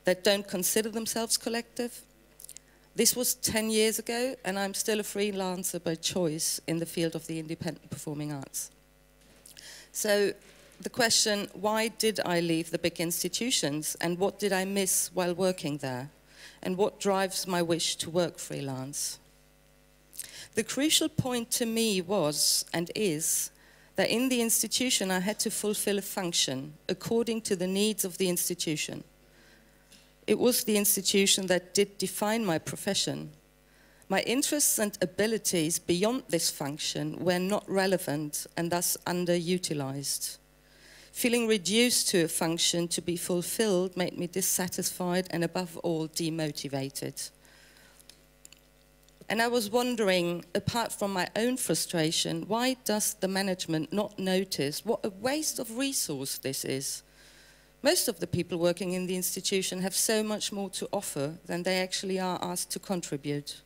that don't consider themselves collective. This was 10 years ago, and I'm still a freelancer by choice in the field of the independent performing arts. So the question, why did I leave the big institutions, and what did I miss while working there? And what drives my wish to work freelance? The crucial point to me was, and is, that in the institution I had to fulfill a function according to the needs of the institution. It was the institution that did define my profession. My interests and abilities beyond this function were not relevant and thus underutilized. Feeling reduced to a function to be fulfilled made me dissatisfied and above all demotivated. And I was wondering, apart from my own frustration, why does the management not notice what a waste of resource this is? Most of the people working in the institution have so much more to offer than they actually are asked to contribute.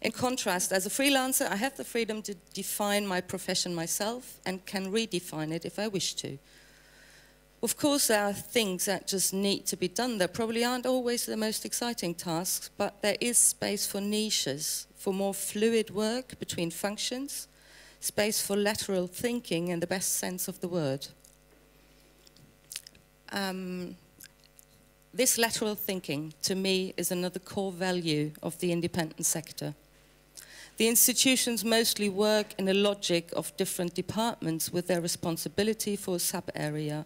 In contrast, as a freelancer, I have the freedom to define my profession myself and can redefine it if I wish to. Of course, there are things that just need to be done. There probably aren't always the most exciting tasks, but there is space for niches, for more fluid work between functions, space for lateral thinking in the best sense of the word. This lateral thinking, to me, is another core value of the independent sector. The institutions mostly work in a logic of different departments with their responsibility for a sub-area.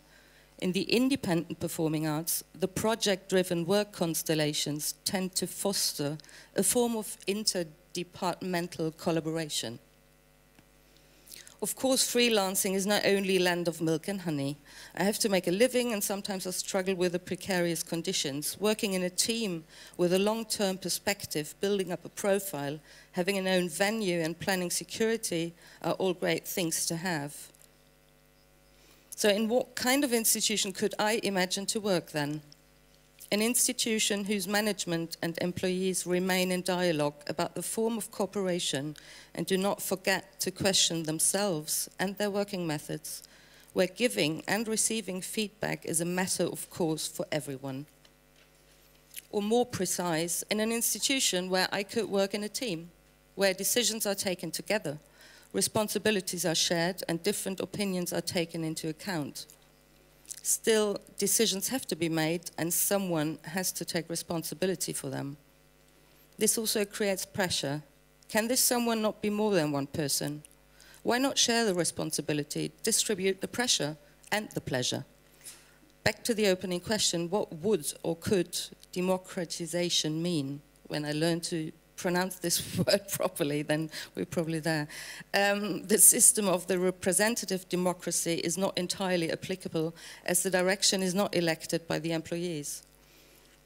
In the independent performing arts, the project-driven work constellations tend to foster a form of interdepartmental collaboration. Of course, freelancing is not only land of milk and honey. I have to make a living, and sometimes I struggle with the precarious conditions. Working in a team with a long-term perspective, building up a profile, having an own venue and planning security are all great things to have. So in what kind of institution could I imagine to work then? An institution whose management and employees remain in dialogue about the form of cooperation and do not forget to question themselves and their working methods, where giving and receiving feedback is a matter of course for everyone. Or more precise, in an institution where I could work in a team, where decisions are taken together, responsibilities are shared, and different opinions are taken into account. Still, decisions have to be made, and someone has to take responsibility for them. This also creates pressure. Can this someone not be more than one person? Why not share the responsibility, distribute the pressure and the pleasure? Back to the opening question, what would or could democratization mean? When I learned to pronounce this word properly, then we're probably there. The system of the representative democracy is not entirely applicable, as the direction is not elected by the employees.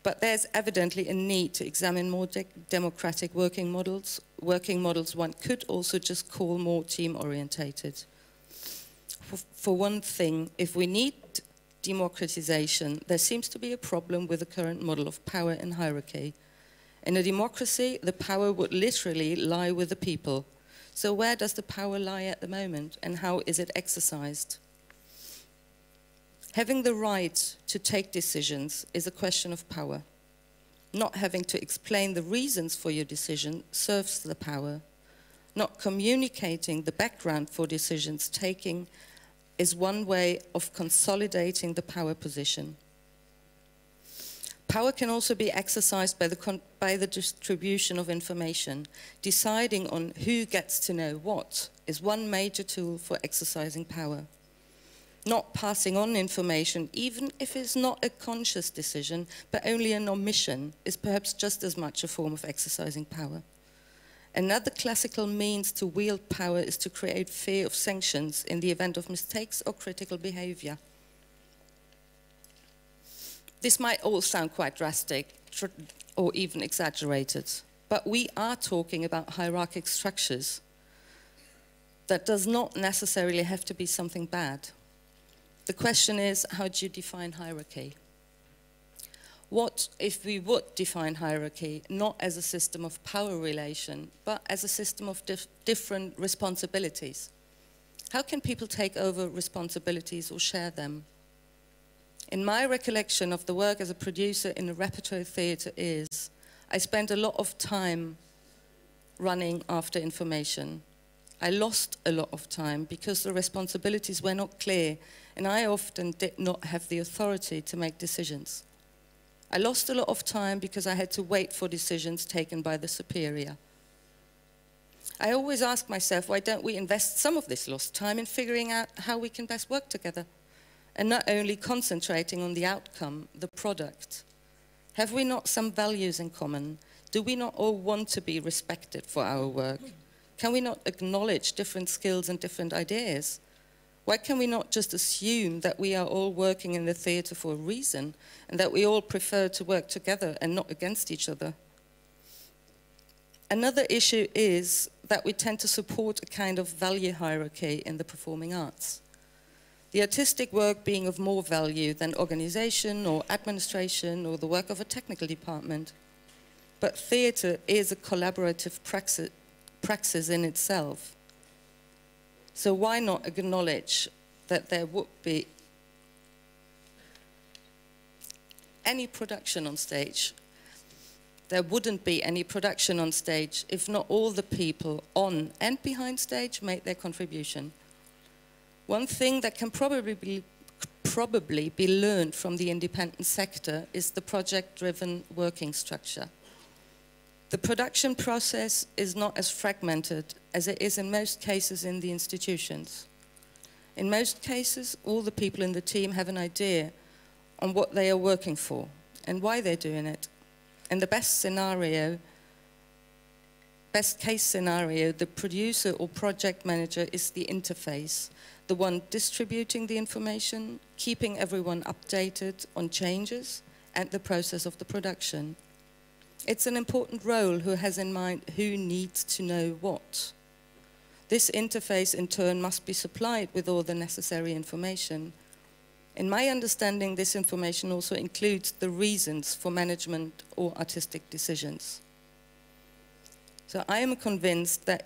But there's evidently a need to examine more democratic working models one could also just call more team-orientated. For one thing, if we need democratization, there seems to be a problem with the current model of power and hierarchy. In a democracy, the power would literally lie with the people. So where does the power lie at the moment, and how is it exercised? Having the right to take decisions is a question of power. Not having to explain the reasons for your decision serves the power. Not communicating the background for decisions taking is one way of consolidating the power position. Power can also be exercised by the distribution of information. Deciding on who gets to know what is one major tool for exercising power. Not passing on information, even if it's not a conscious decision, but only an omission, is perhaps just as much a form of exercising power. Another classical means to wield power is to create fear of sanctions in the event of mistakes or critical behavior. This might all sound quite drastic or even exaggerated, but we are talking about hierarchic structures. That does not necessarily have to be something bad. The question is, how do you define hierarchy? What if we would define hierarchy not as a system of power relation, but as a system of different responsibilities? How can people take over responsibilities or share them? In my recollection of the work as a producer in a repertory theatre is, I spent a lot of time running after information. I lost a lot of time because the responsibilities were not clear, and I often did not have the authority to make decisions. I lost a lot of time because I had to wait for decisions taken by the superior. I always ask myself, why don't we invest some of this lost time in figuring out how we can best work together? And not only concentrating on the outcome, the product. Have we not some values in common? Do we not all want to be respected for our work? Can we not acknowledge different skills and different ideas? Why can we not just assume that we are all working in the theatre for a reason, and that we all prefer to work together and not against each other? Another issue is that we tend to support a kind of value hierarchy in the performing arts. The artistic work being of more value than organization or administration or the work of a technical department. But theatre is a collaborative praxis in itself. So why not acknowledge that there would be any production on stage? There wouldn't be any production on stage if not all the people on and behind stage made their contribution. One thing that can probably be learned from the independent sector is the project-driven working structure. The production process is not as fragmented as it is in most cases in the institutions. In most cases, all the people in the team have an idea on what they are working for and why they're doing it. In the best scenario, Best case scenario, the producer or project manager is the interface, the one distributing the information, keeping everyone updated on changes and the process of the production. It's an important role who has in mind who needs to know what. This interface in turn must be supplied with all the necessary information. In my understanding, this information also includes the reasons for management or artistic decisions. So I am convinced that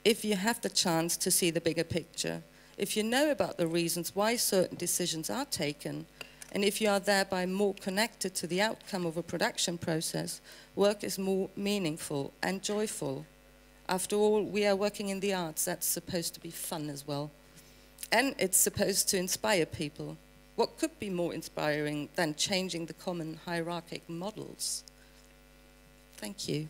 if you have the chance to see the bigger picture, if you know about the reasons why certain decisions are taken, and if you are thereby more connected to the outcome of a production process, work is more meaningful and joyful. After all, we are working in the arts. That's supposed to be fun as well. And it's supposed to inspire people. What could be more inspiring than changing the common hierarchic models? Thank you.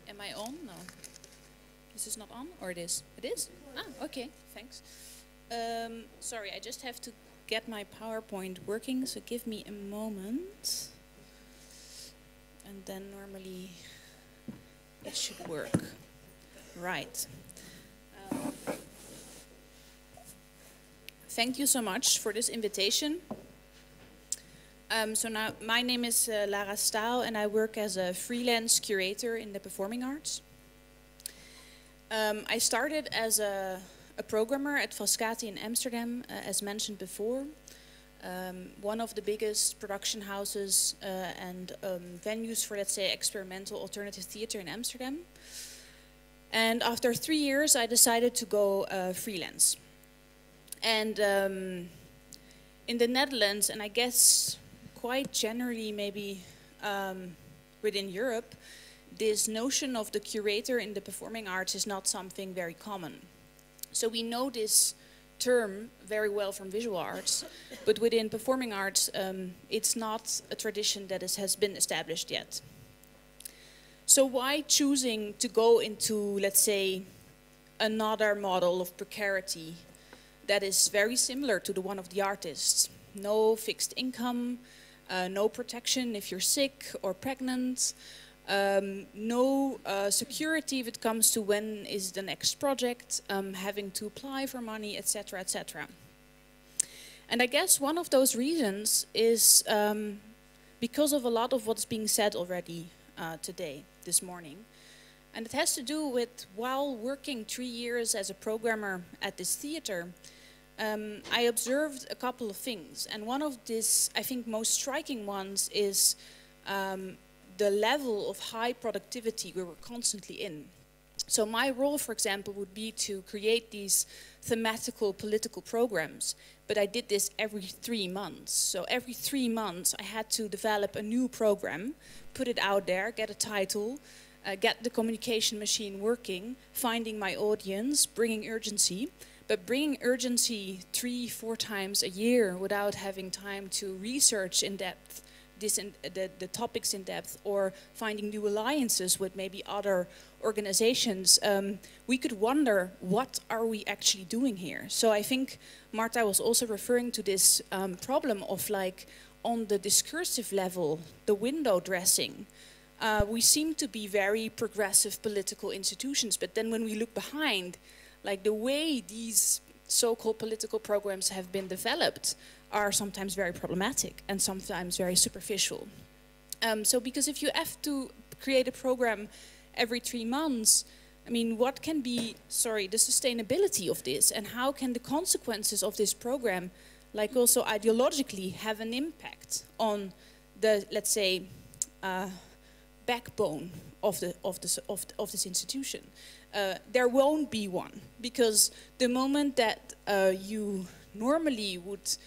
Am I on? No. This is not on? Or it is? It is? Ah, okay. Thanks. Sorry, I just have to get my PowerPoint working, so give me a moment. And then normally it should work. Right. Thank you so much for this invitation. So now, my name is Lara Staal, and I work as a freelance curator in the performing arts. I started as a programmer at Precarity in Amsterdam, as mentioned before. One of the biggest production houses and venues for, let's say, experimental alternative theater in Amsterdam. And after 3 years, I decided to go freelance. And in the Netherlands, and I guess quite generally maybe within Europe, this notion of the curator in the performing arts is not something very common. So we know this term very well from visual arts, but within performing arts, it's not a tradition that has been established yet. So why choosing to go into, let's say, another model of precarity that is very similar to the one of the artists? No fixed income, no protection if you're sick or pregnant, no security if it comes to when is the next project, having to apply for money, etc., etc. And I guess one of those reasons is because of a lot of what's being said already today, this morning. And it has to do with, while working 3 years as a programmer at this theater, I observed a couple of things. And one of these, I think, most striking ones is the level of high productivity we were constantly in. So my role, for example, would be to create these thematical political programs, but I did this every 3 months. So every 3 months I had to develop a new program, put it out there, get a title, get the communication machine working, finding my audience, bringing urgency. But bringing urgency 3-4 times a year without having time to research in depth the topics in depth, or finding new alliances with maybe other organizations, we could wonder, what are we actually doing here? So I think Marta was also referring to this problem of, like, on the discursive level, the window dressing. We seem to be very progressive political institutions, but then when we look behind, like, the way these so-called political programs have been developed are sometimes very problematic and sometimes very superficial. So because if you have to create a program every 3 months, I mean, what can be, the sustainability of this, and how can the consequences of this program, like also ideologically, have an impact on the, let's say, backbone of this institution? There won't be one, because the moment that you normally would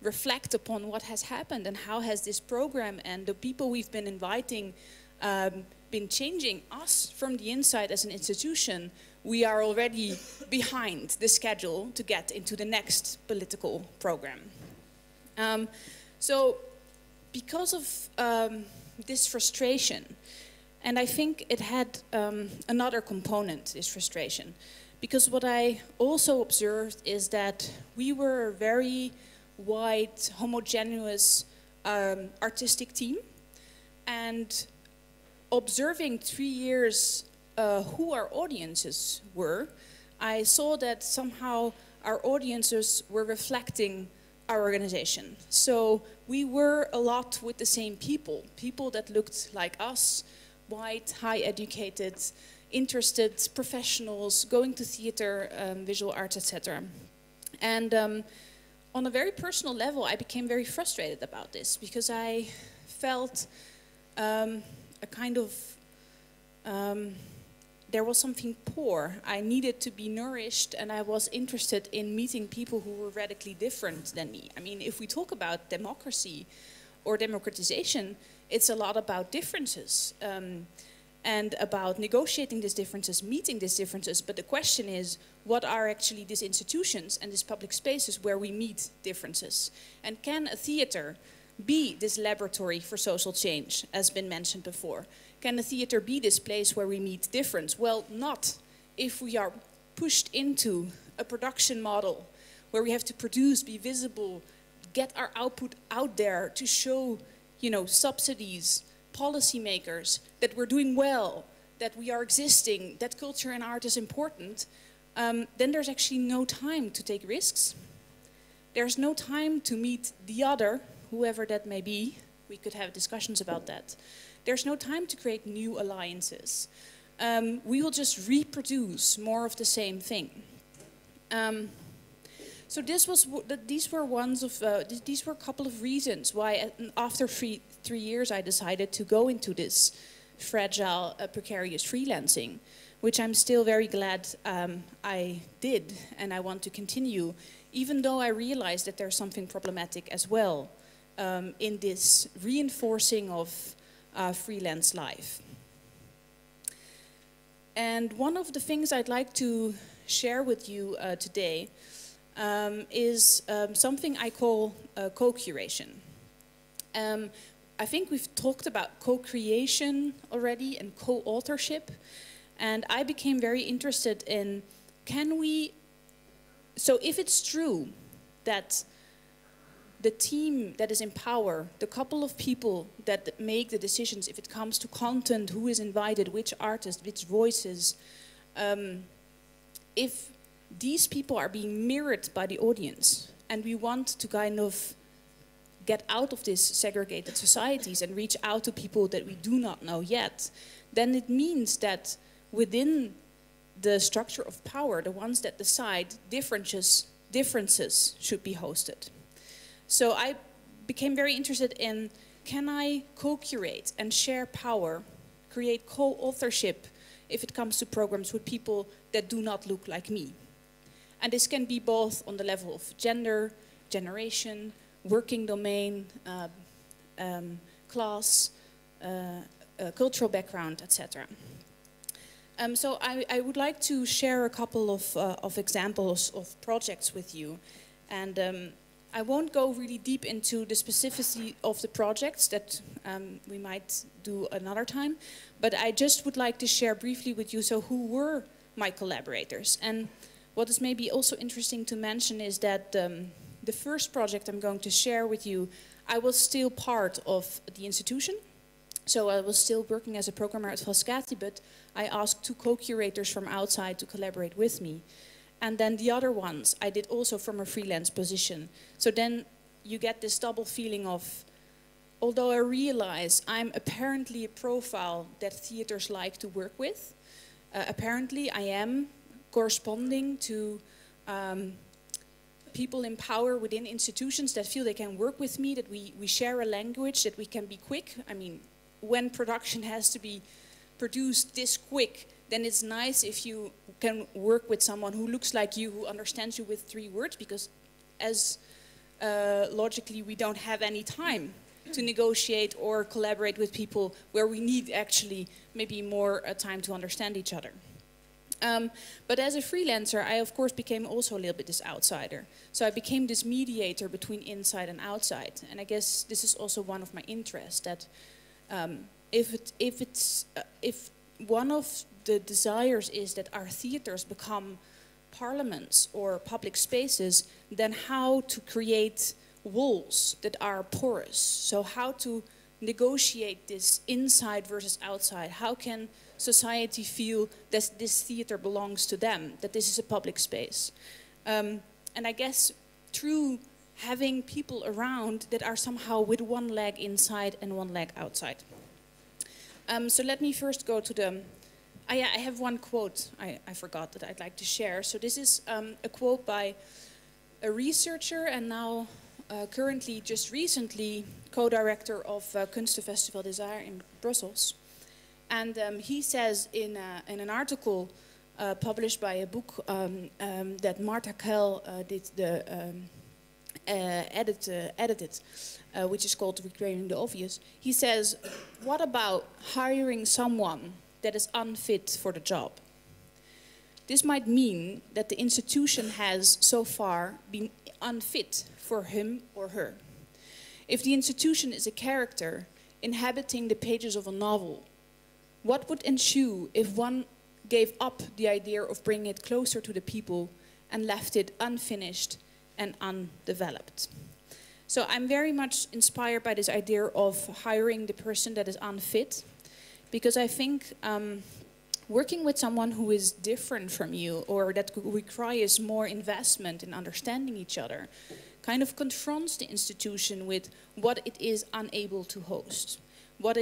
reflect upon what has happened and how has this program and the people we've been inviting been changing us from the inside as an institution, we are already behind the schedule to get into the next political program. So because of this frustration. And I think it had another component, this frustration. Because what I also observed is that we were a very wide, homogeneous artistic team. And observing 3 years who our audiences were, I saw that somehow our audiences were reflecting our organization. So we were a lot with the same people, people that looked like us, white, high educated, interested professionals, going to theater, visual arts, etc. And on a very personal level, I became very frustrated about this because I felt a kind of, there was something poor. I needed to be nourished, and I was interested in meeting people who were radically different than me. I mean, if we talk about democracy or democratization, it's a lot about differences and about negotiating these differences, meeting these differences. But the question is, what are actually these institutions and these public spaces where we meet differences? And can a theater be this laboratory for social change, as been mentioned before? Can a theater be this place where we meet difference? Well, not if we are pushed into a production model where we have to produce, be visible, get our output out there to show, you know, subsidies, policymakers, that we're doing well, that we are existing, that culture and art is important, then there's actually no time to take risks. There's no time to meet the other, whoever that may be. We could have discussions about that. There's no time to create new alliances. We will just reproduce more of the same thing. So these were a couple of reasons why, after 3 years, I decided to go into this fragile, precarious freelancing, which I'm still very glad I did, and I want to continue, even though I realized that there's something problematic as well in this reinforcing of freelance life. And one of the things I'd like to share with you today is something I call co-curation. I think we've talked about co-creation already and co-authorship, and I became very interested in, so if it's true that the team that is in power, the couple of people that make the decisions, if it comes to content, who is invited, which artists, which voices, if these people are being mirrored by the audience, and we want to kind of get out of these segregated societies and reach out to people that we do not know yet, then it means that within the structure of power, the ones that decide, differences should be hosted. So I became very interested in, can I co-curate and share power, create co-authorship if it comes to programs with people that do not look like me? And this can be both on the level of gender, generation, working domain, class, cultural background, etc. So I would like to share a couple of examples of projects with you. And I won't go really deep into the specificity of the projects that we might do another time, but I just would like to share briefly with you, so who were my collaborators? And what is maybe also interesting to mention is that the first project I'm going to share with you, I was still part of the institution. So I was still working as a programmer at Precarity, but I asked 2 co-curators from outside to collaborate with me. And then the other ones I did also from a freelance position. So then you get this double feeling of, although I realize I'm apparently a profile that theaters like to work with, apparently I am corresponding to people in power within institutions that feel they can work with me, that we share a language, that we can be quick. I mean, when production has to be produced this quick, then it's nice if you can work with someone who looks like you, who understands you with 3 words, because as logically we don't have any time to negotiate or collaborate with people where we need actually maybe more time to understand each other. But as a freelancer, I of course became also a little bit this outsider. So I became this mediator between inside and outside. And I guess this is also one of my interests, that If one of the desires is that our theaters become parliaments or public spaces, then how to create walls that are porous? So how to negotiate this inside versus outside? How can society feel that this theater belongs to them, that this is a public space? And I guess through having people around that are somehow with one leg inside and one leg outside. So let me first go to the... I have one quote I forgot that I'd like to share. So this is a quote by a researcher and now currently, just recently, co-director of Kunstenfestival Desire in Brussels. And he says in an article published by a book that Marta Kell edited, which is called Recreating the Obvious, he says, what about hiring someone that is unfit for the job? This might mean that the institution has so far been unfit for him or her. If the institution is a character inhabiting the pages of a novel, what would ensue if one gave up the idea of bringing it closer to the people and left it unfinished and undeveloped? So I'm very much inspired by this idea of hiring the person that is unfit, because I think working with someone who is different from you or that requires more investment in understanding each other kind of confronts the institution with what it is unable to host. What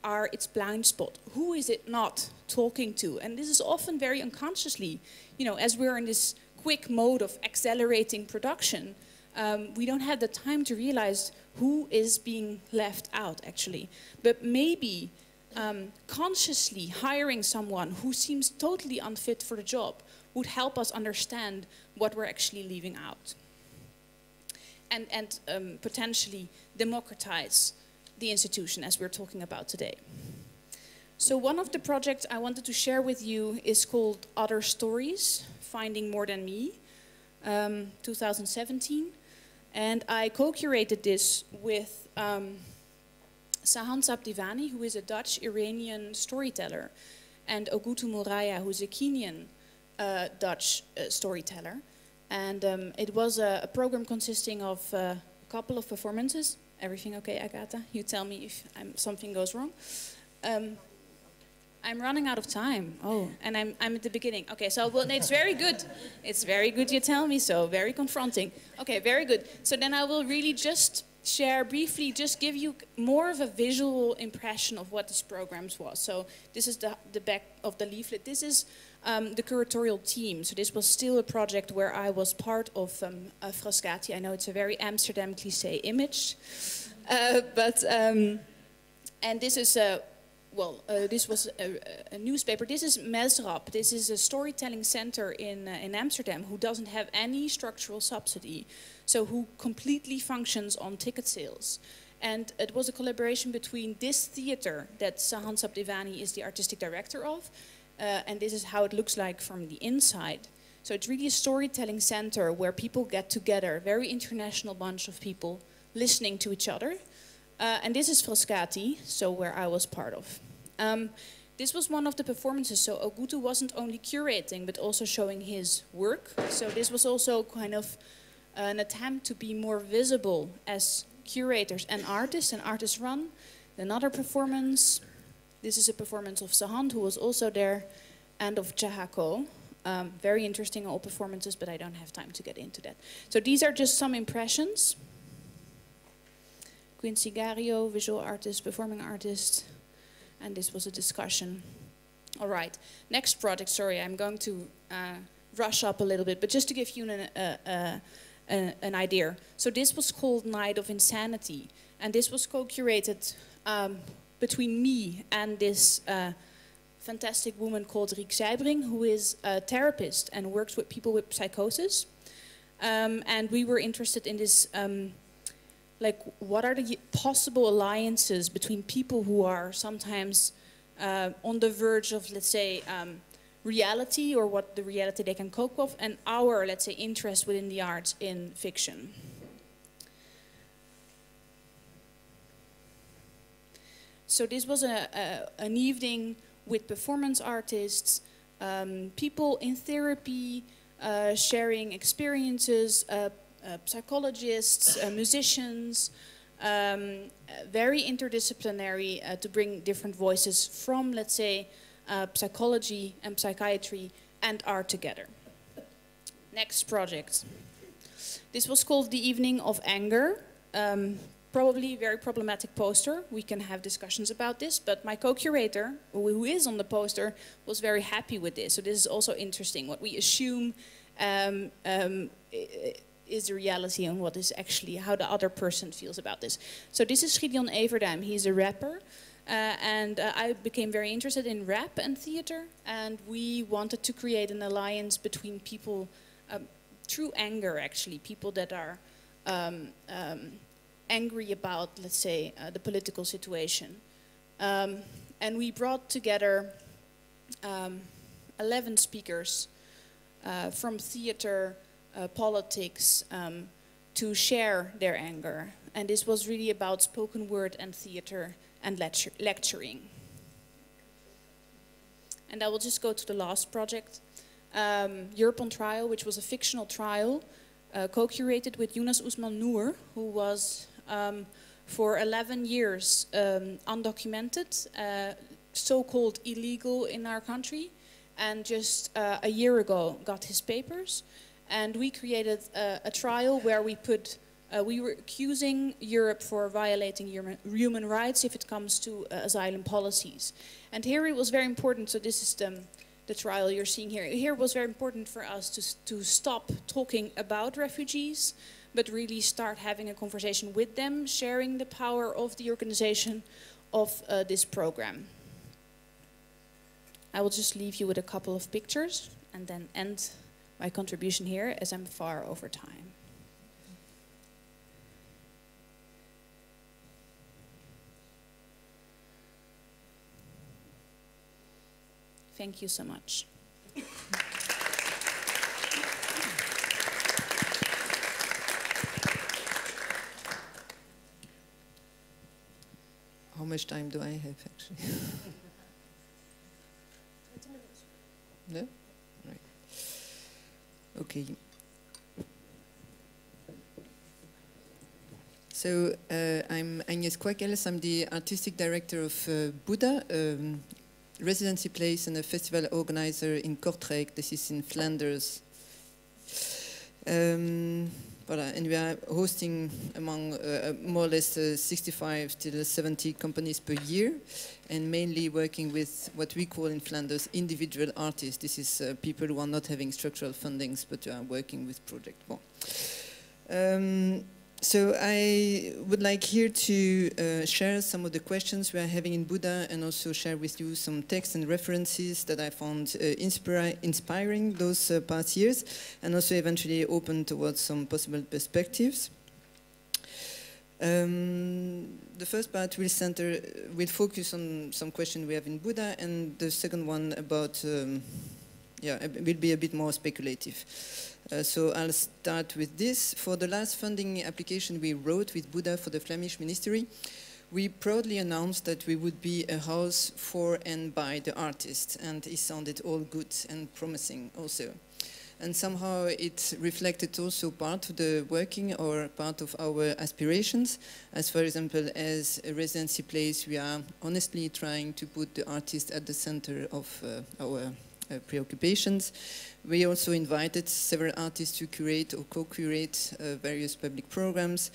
are its blind spots? Who is it not talking to? And this is often very unconsciously, you know, as we're in this quick mode of accelerating production, we don't have the time to realize who is being left out, actually. But maybe consciously hiring someone who seems totally unfit for the job would help us understand what we're actually leaving out. And potentially democratize the institution as we're talking about today. So one of the projects I wanted to share with you is called Other Stories, Finding More Than Me, 2017. And I co-curated this with Sahan Sabdivani, who is a Dutch-Iranian storyteller, and Ogutu Moraya, who is a Kenyan Dutch storyteller. And it was a program consisting of a couple of performances. Everything okay, Agatha? You tell me if something goes wrong. I'm running out of time. Oh, and I'm at the beginning. Okay, so well, it's very good. It's very good you tell me so. Very confronting. Okay, very good. So then I will really just share briefly, just give you more of a visual impression of what this programs was. So this is the back of the leaflet. This is the curatorial team. So this was still a project where I was part of Frascati. I know it's a very Amsterdam cliché image, and this is this was a newspaper. This is Mesrap. This is a storytelling center in Amsterdam who doesn't have any structural subsidy, so who completely functions on ticket sales. And it was a collaboration between this theater that Sahan Sabdivani is the artistic director of, and this is how it looks like from the inside. So it's really a storytelling center where people get together, a very international bunch of people listening to each other. And this is Frascati, so where I was part of. This was one of the performances, so Ogutu wasn't only curating, but also showing his work. So this was also kind of an attempt to be more visible as curators and artists run. Another performance, this is a performance of Sahan, who was also there, and of Jahako. Very interesting, all performances, but I don't have time to get into that. So these are just some impressions. Quincy Gario, visual artist, performing artist, and this was a discussion. All right, next project, sorry, I'm going to rush up a little bit, but just to give you an idea. So this was called Night of Insanity, and this was co-curated between me and this fantastic woman called Riek Zijbring, who is a therapist and works with people with psychosis. And we were interested in this like, what are the possible alliances between people who are sometimes on the verge of, let's say, reality, or what the reality they can cope with, and our, let's say, interest within the arts in fiction. So this was an evening with performance artists, people in therapy, sharing experiences, psychologists, musicians, very interdisciplinary to bring different voices from, let's say, psychology and psychiatry and art together. Next project. This was called The Evening of Anger. Probably a very problematic poster. We can have discussions about this, but my co-curator, who is on the poster, was very happy with this. So this is also interesting. What we assume is the reality and what is actually how the other person feels about this. So this is Gideon Everduim. He's a rapper. And I became very interested in rap and theater, and we wanted to create an alliance between people, through anger actually, people that are angry about, let's say, the political situation. And we brought together 11 speakers from theater, politics, to share their anger. And this was really about spoken word and theater and lecturing. And I will just go to the last project, Europe on Trial, which was a fictional trial, co-curated with Yunus Usman Noor, who was for 11 years undocumented, so-called illegal in our country, and just a year ago got his papers. And we created a trial where we were accusing Europe for violating human rights if it comes to asylum policies. And here it was very important, so this is the trial you're seeing here. Here it was very important for us to stop talking about refugees, but really start having a conversation with them, sharing the power of the organization of this program. I will just leave you with a couple of pictures and then end my contribution here as I'm far over time. Thank you so much. How much time do I have, actually? 20 minutes. No? Right. Okay. So I'm Agnes Quakeles. I'm the artistic director of Buddha, residency place and a festival organizer in Kortrijk. This is in Flanders. Voilà, and we are hosting among more or less 65 to 70 companies per year, and mainly working with what we call in Flanders individual artists. This is people who are not having structural fundings but are working with projects. Bon. So I would like here to share some of the questions we are having in Buddha, and also share with you some texts and references that I found inspiring those past years, and also eventually open towards some possible perspectives. The first part will focus on some questions we have in Buddha, and the second one about, will be a bit more speculative. So I'll start with this. For the last funding application we wrote with Buddha for the Flemish Ministry, we proudly announced that we would be a house for and by the artists, and it sounded all good and promising also. And somehow it reflected also part of the working or part of our aspirations, as for example, as a residency place, we are honestly trying to put the artist at the center of our preoccupations. We also invited several artists to curate or co-curate various public programs.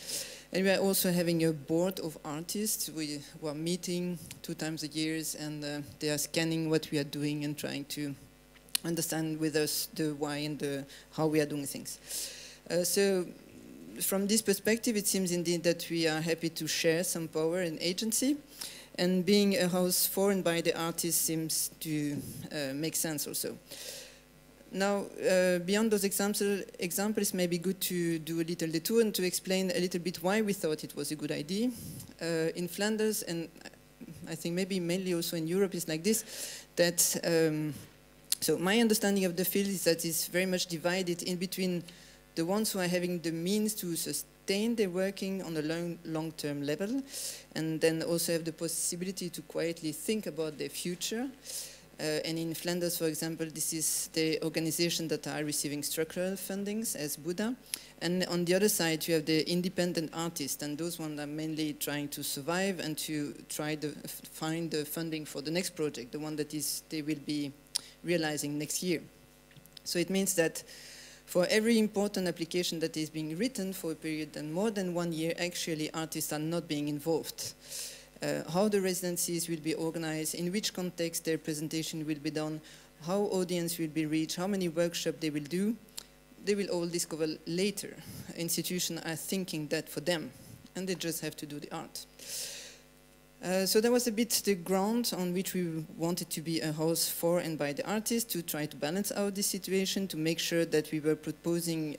And we are also having a board of artists who are meeting 2 times a year, and they are scanning what we are doing and trying to understand with us the why and the how we are doing things. So from this perspective, it seems indeed that we are happy to share some power and agency. And being a house for and by the artists seems to make sense also. Now, beyond those examples, may be good to do a little detour and to explain a little bit why we thought it was a good idea. In Flanders, and I think maybe mainly also in Europe, is like this, that, so my understanding of the field is that it's very much divided in between the ones who are having the means to sustain their working on a long-term level, and then also have the possibility to quietly think about their future. And in Flanders, for example, this is the organization that are receiving structural fundings as Buddha. And on the other side, you have the independent artists, and those ones are mainly trying to survive and to try to find the funding for the next project, the one that they will be realizing next year. So it means that for every important application that is being written for a period and more than 1 year, actually artists are not being involved. How the residencies will be organized, in which context their presentation will be done, how audience will be reached, how many workshops they will do, they will all discover later. Institutions are thinking that for them, and they just have to do the art. So that was a bit the ground on which we wanted to be a house for and by the artists, to try to balance out this situation, to make sure that we were proposing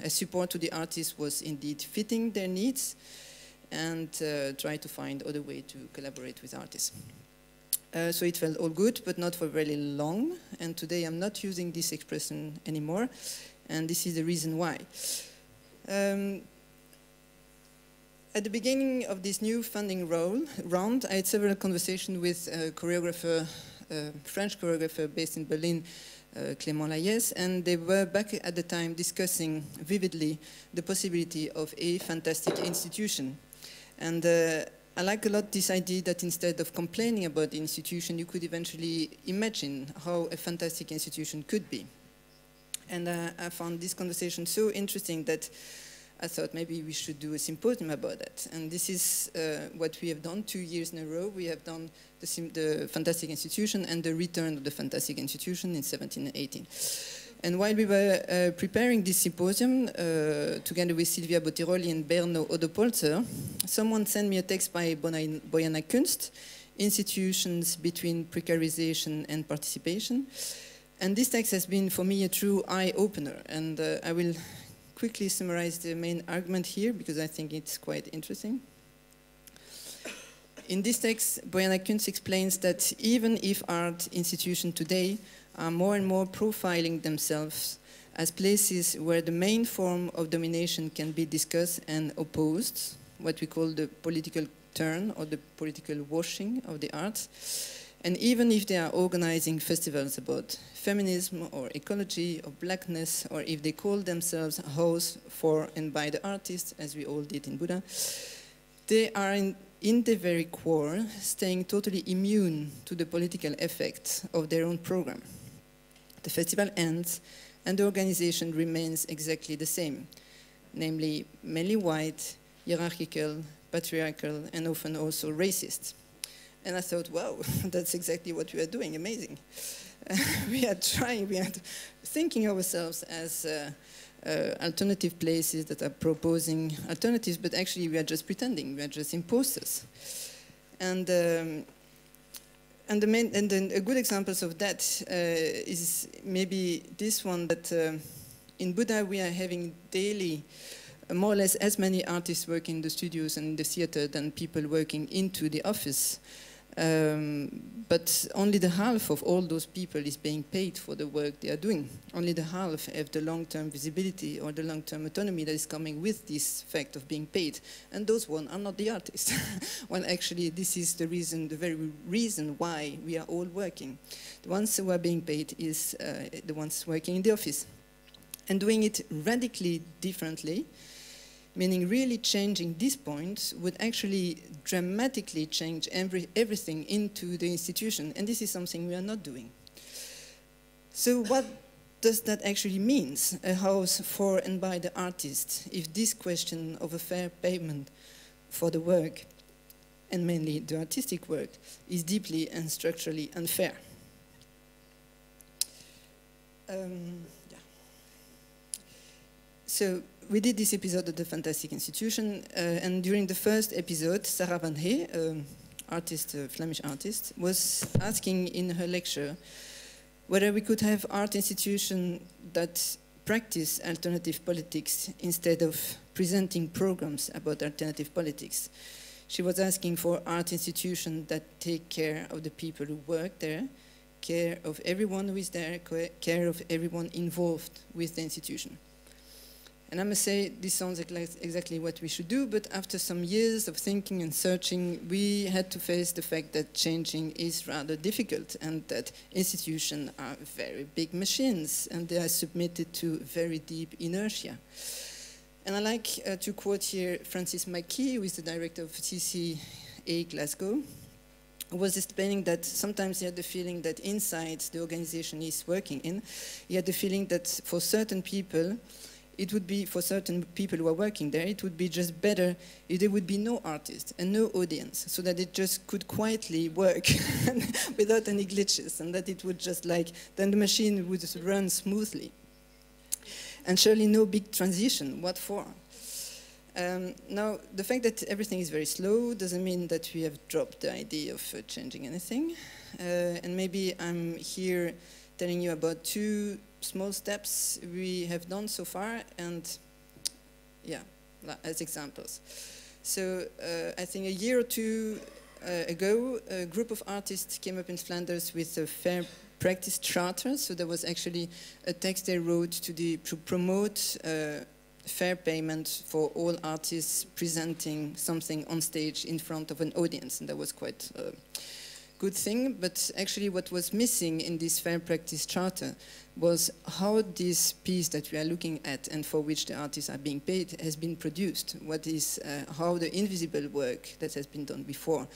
a support to the artists was indeed fitting their needs, and try to find other way to collaborate with artists. So it felt all good, but not for very long. And today I'm not using this expression anymore, and this is the reason why. At the beginning of this new funding round, I had several conversations with a choreographer, French choreographer based in Berlin, Clément Layès, and they were back at the time discussing vividly the possibility of a fantastic institution. And I like a lot this idea that instead of complaining about the institution, you could eventually imagine how a fantastic institution could be. And I found this conversation so interesting that I thought maybe we should do a symposium about that. And this is what we have done 2 years in a row. We have done the Fantastic Institution and the Return of the Fantastic Institution in 17 and 18. And while we were preparing this symposium, together with Silvia Bottiroli and Berno Odopolzer, someone sent me a text by Bojana Kunst, Institutions Between Precarization and Participation. And this text has been, for me, a true eye-opener. And I will quickly summarize the main argument here, because I think it's quite interesting. In this text, Bojana Kunst explains that even if art institutions today are more and more profiling themselves as places where the main form of domination can be discussed and opposed, what we call the political turn or the political washing of the arts, and even if they are organizing festivals about feminism or ecology or blackness, or if they call themselves a house for and by the artists, as we all did in Buddha, they are in the very core staying totally immune to the political effects of their own program. The festival ends and the organization remains exactly the same, namely mainly white, hierarchical, patriarchal, and often also racist. And I thought, wow, that's exactly what we are doing, amazing. We are thinking ourselves as alternative places that are proposing alternatives, but actually we are just pretending, we are just imposters. And a good examples of that is maybe this one, that in Buddha we are having daily more or less as many artists working in the studios and in the theater than people working into the office. But only the half of all those people is being paid for the work they are doing. Only the half have the long-term visibility or the long-term autonomy that is coming with this fact of being paid. And those ones are not the artists. Well, actually, this is the reason, the very reason why we are all working. The ones who are being paid is the ones working in the office. And doing it radically differently, meaning really changing this point, would actually dramatically change everything into the institution. And this is something we are not doing. So what does that actually mean, a house for and by the artist, if this question of a fair payment for the work, and mainly the artistic work, is deeply and structurally unfair? So we did this episode of the Fantastic Institution, and during the first episode, Sarah Van Hey, Flemish artist, was asking in her lecture whether we could have art institutions that practice alternative politics instead of presenting programs about alternative politics. She was asking for art institutions that take care of the people who work there, care of everyone who is there, care of everyone involved with the institution. And I must say, this sounds exactly what we should do, but after some years of thinking and searching, we had to face the fact that changing is rather difficult and that institutions are very big machines and they are submitted to very deep inertia. And I like to quote here Francis McKee, who is the director of TCA Glasgow, who was explaining that sometimes he had the feeling that inside the organization he's working in, he had the feeling that for certain people, it would be, for certain people who are working there, it would be just better if there would be no artist and no audience, so that it just could quietly work without any glitches, and that it would just like, then the machine would run smoothly. And surely no big transition, what for? Now, the fact that everything is very slow doesn't mean that we have dropped the idea of changing anything. And maybe I'm here telling you about 2 small steps we have done so far, and yeah, as examples. So I think a year or 2 ago, a group of artists came up in Flanders with a fair practice charter. So there was actually a text they wrote to promote fair payment for all artists presenting something on stage in front of an audience, and that was quite a good thing. But actually what was missing in this fair practice charter was how this piece that we are looking at and for which the artists are being paid has been produced. What is, how the invisible work that has been done before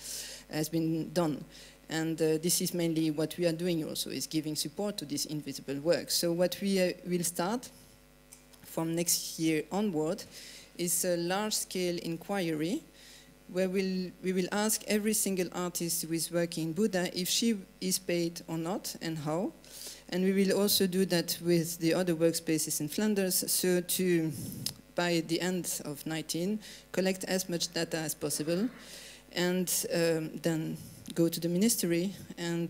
has been done. And this is mainly what we are doing also, is giving support to this invisible work. So what we will start from next year onward is a large-scale inquiry where we will ask every single artist who is working in Buddha if she is paid or not and how. And we will also do that with the other workspaces in Flanders, so to, by the end of 2019, collect as much data as possible and then go to the ministry and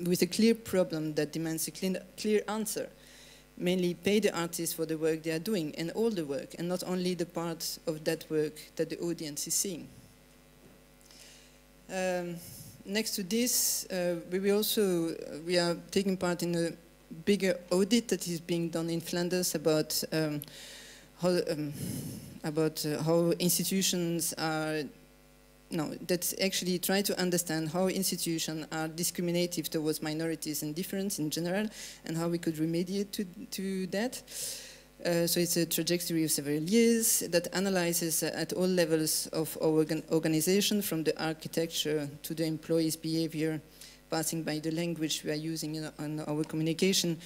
with a clear problem that demands a clear answer. Mainly pay the artists for the work they are doing, and all the work, and not only the part of that work that the audience is seeing. Next to this, we are taking part in a bigger audit that is being done in Flanders about how institutions are, that actually try to understand how institutions are discriminative towards minorities and difference in general, and how we could remediate to that. So it's a trajectory of several years that analyzes at all levels of our organization, from the architecture to the employees' behavior, passing by the language we are using in our communication,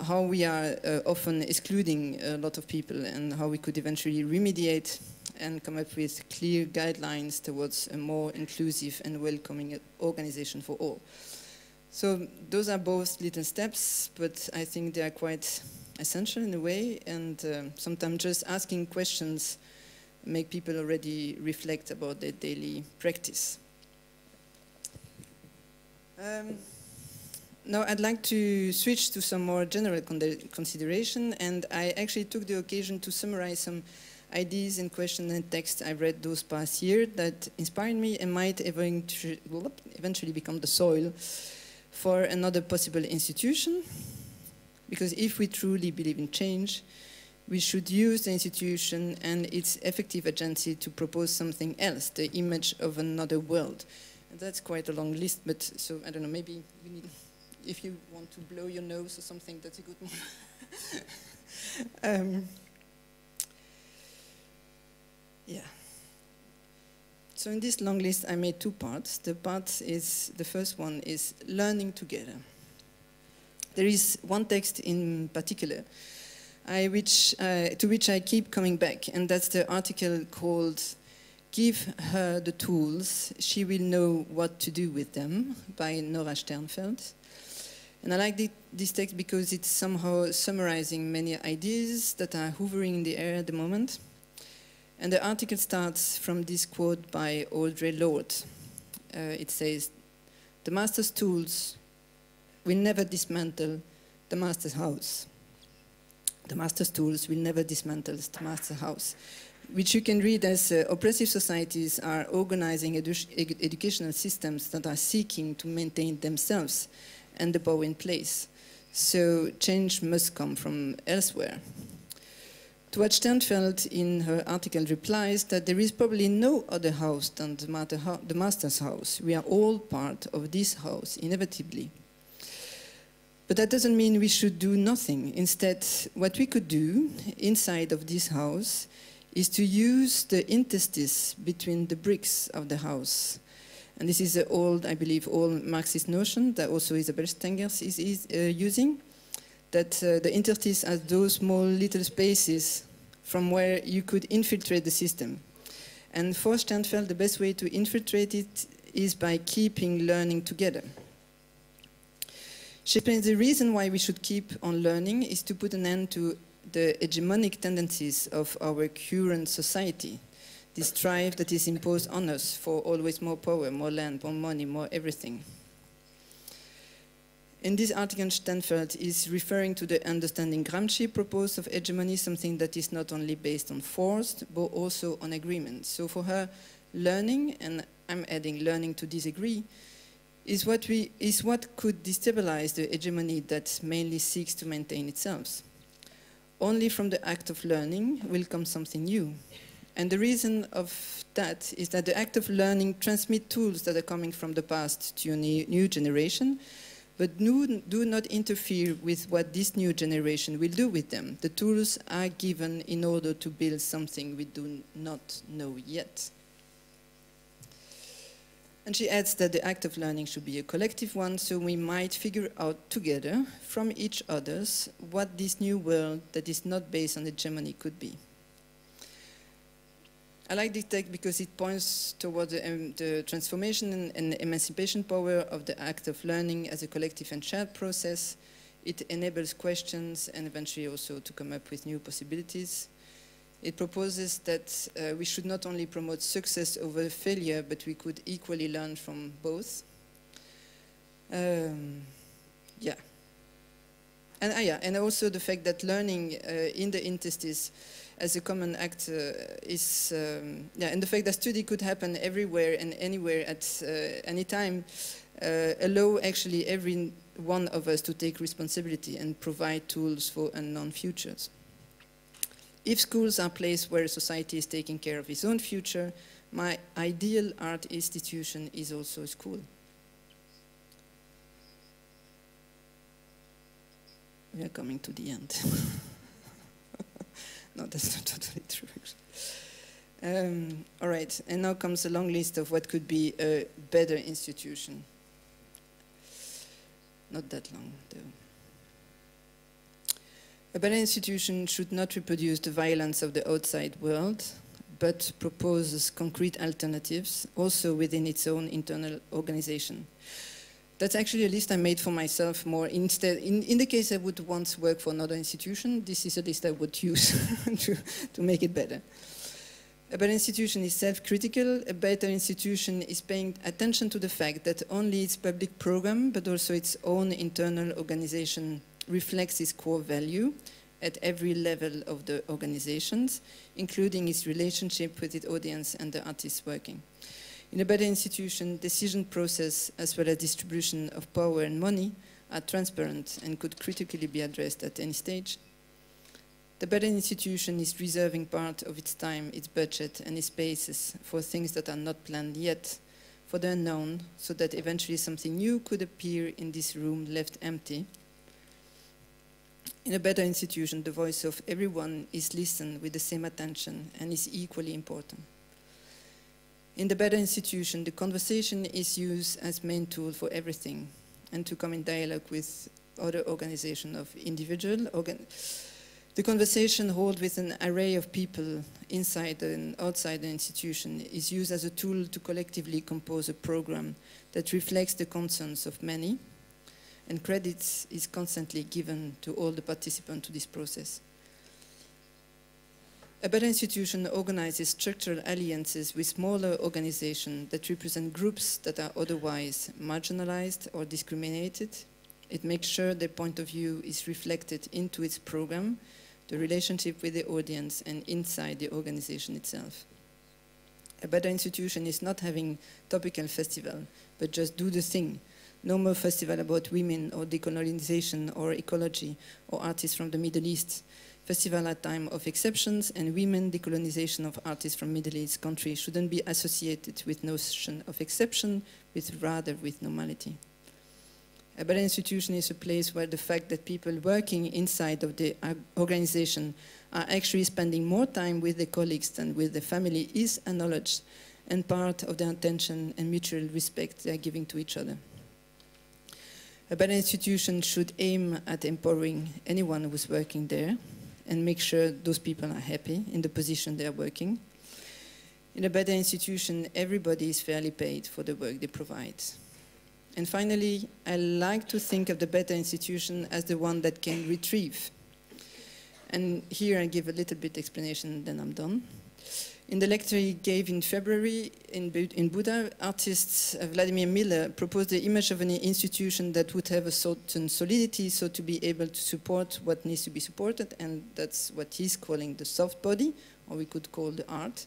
how we are often excluding a lot of people, and how we could eventually remediate and come up with clear guidelines towards a more inclusive and welcoming organization for all. So those are both little steps, but I think they are quite essential in a way, and sometimes just asking questions make people already reflect about their daily practice. Now I'd like to switch to some more general consideration, and I actually took the occasion to summarize some ideas and questions and texts I read those past year that inspired me and might eventually become the soil for another possible institution. Because if we truly believe in change, we should use the institution and its effective agency to propose something else, the image of another world. And that's quite a long list, but so I don't know, maybe we need, if you want to blow your nose or something, that's a good one. Yeah. So in this long list, I made 2 parts. The first one is learning together. There is one text in particular to which I keep coming back, and that's the article called "Give Her the Tools, She Will Know What to Do with Them" by Nora Sternfeld. And I like this text because it's somehow summarizing many ideas that are hovering in the air at the moment. And the article starts from this quote by Audre Lorde. It says, "The master's tools will never dismantle the master's house. The master's tools will never dismantle the master's house," which you can read as oppressive societies are organizing educational systems that are seeking to maintain themselves and the power in place. So change must come from elsewhere. To what Sternfeld in her article replies that there is probably no other house than the master's house. We are all part of this house, inevitably. But that doesn't mean we should do nothing. Instead, what we could do inside of this house is to use the interstice between the bricks of the house. And this is an old, I believe, old Marxist notion that also Isabel Stengers is using, that the interstice as those small little spaces from where you could infiltrate the system. And for Sternfeld, the best way to infiltrate it is by keeping learning together. She explains the reason why we should keep on learning is to put an end to the hegemonic tendencies of our current society, this drive that is imposed on us for always more power, more land, more money, more everything. In this article, Sternfeld is referring to the understanding Gramsci proposed of hegemony, something that is not only based on force, but also on agreement. So for her, learning, and I'm adding learning to disagree, is what could destabilize the hegemony that mainly seeks to maintain itself. Only from the act of learning will come something new. And the reason of that is that the act of learning transmits tools that are coming from the past to a new generation, but do not interfere with what this new generation will do with them. The tools are given in order to build something we do not know yet. And she adds that the act of learning should be a collective one, so we might figure out together from each other's what this new world that is not based on hegemony could be. I like this text because it points towards the transformation and emancipation power of the act of learning as a collective and shared process. It enables questions and eventually also to come up with new possibilities. It proposes that we should not only promote success over failure, but we could equally learn from both. Yeah. And also the fact that learning in the interstice as a common act is, and the fact that study could happen everywhere and anywhere at any time allow actually every one of us to take responsibility and provide tools for unknown futures. If schools are places where society is taking care of its own future, my ideal art institution is also a school. We are coming to the end. No, that's not totally true, actually. All right, and now comes a long list of what could be a better institution. Not that long, though. A better institution should not reproduce the violence of the outside world, but proposes concrete alternatives, also within its own internal organization. That's actually a list I made for myself more. Instead, in the case I would once work for another institution, this is a list I would use to make it better. A better institution is self-critical. A better institution is paying attention to the fact that only its public program, but also its own internal organization reflects its core value at every level of the organizations, including its relationship with its audience and the artists working. In a better institution, decision process as well as distribution of power and money are transparent and could critically be addressed at any stage. The better institution is reserving part of its time, its budget and its spaces for things that are not planned yet, for the unknown, so that eventually something new could appear in this room left empty. In a better institution, the voice of everyone is listened with the same attention and is equally important. In the better institution, the conversation is used as main tool for everything and to come in dialogue with other organizations of individual. The conversation held with an array of people inside and outside the institution is used as a tool to collectively compose a program that reflects the concerns of many, and credit is constantly given to all the participants to this process. A better institution organizes structural alliances with smaller organizations that represent groups that are otherwise marginalized or discriminated. It makes sure their point of view is reflected into its program, the relationship with the audience, and inside the organization itself. A better institution is not having topical festival, but just do the thing. No more festival about women or decolonization or ecology or artists from the Middle East. Festival at time of exceptions, and women decolonization of artists from Middle East countries shouldn't be associated with notion of exception, but rather with normality. A better institution is a place where the fact that people working inside of the organization are actually spending more time with their colleagues than with the family is acknowledged and part of the attention and mutual respect they are giving to each other. A better institution should aim at empowering anyone who's working there and make sure those people are happy in the position they are working. In a better institution, everybody is fairly paid for the work they provide. And finally, I like to think of the better institution as the one that can retrieve. And here I give a little bit explanation, then I'm done. In the lecture he gave in February in Buda, artist Vladimir Miller proposed the image of an institution that would have a certain solidity, so to be able to support what needs to be supported, and that's what he's calling the soft body, or we could call the art.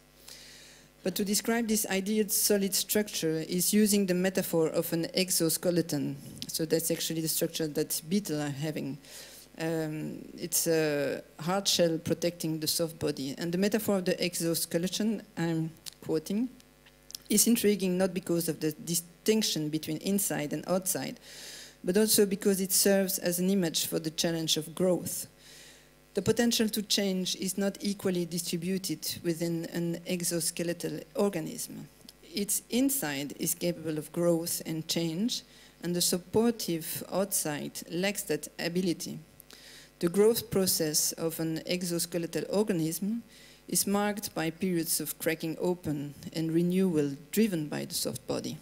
But to describe this ideal solid structure is using the metaphor of an exoskeleton. So that's actually the structure that beetles are having. It's a hard shell protecting the soft body. And the metaphor of the exoskeleton, I'm quoting, is intriguing not because of the distinction between inside and outside, but also because it serves as an image for the challenge of growth. The potential to change is not equally distributed within an exoskeletal organism. Its inside is capable of growth and change, and the supportive outside lacks that ability. The growth process of an exoskeletal organism is marked by periods of cracking open and renewal driven by the soft body.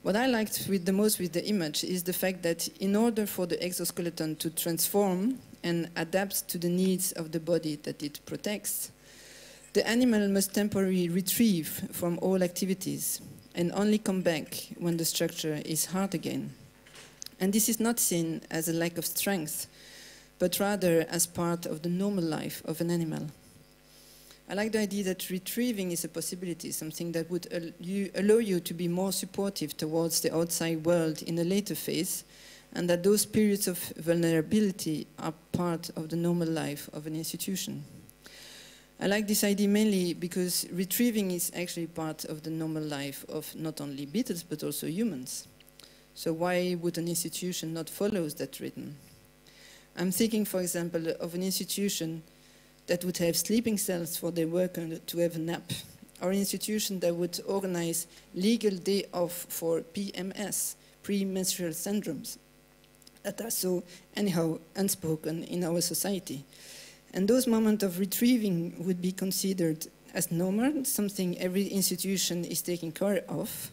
What I liked the most with the image is the fact that in order for the exoskeleton to transform and adapt to the needs of the body that it protects, the animal must temporarily retrieve from all activities and only come back when the structure is hard again. And this is not seen as a lack of strength, but rather as part of the normal life of an animal. I like the idea that retrieving is a possibility, something that would allow you to be more supportive towards the outside world in a later phase, and that those periods of vulnerability are part of the normal life of an institution. I like this idea mainly because retrieving is actually part of the normal life of not only beetles, but also humans. So why would an institution not follow that rhythm? I'm thinking, for example, of an institution that would have sleeping cells for their workers to have a nap, or an institution that would organize legal day off for PMS, premenstrual syndromes, that are so, anyhow, unspoken in our society. And those moments of retrieving would be considered as normal, something every institution is taking care of,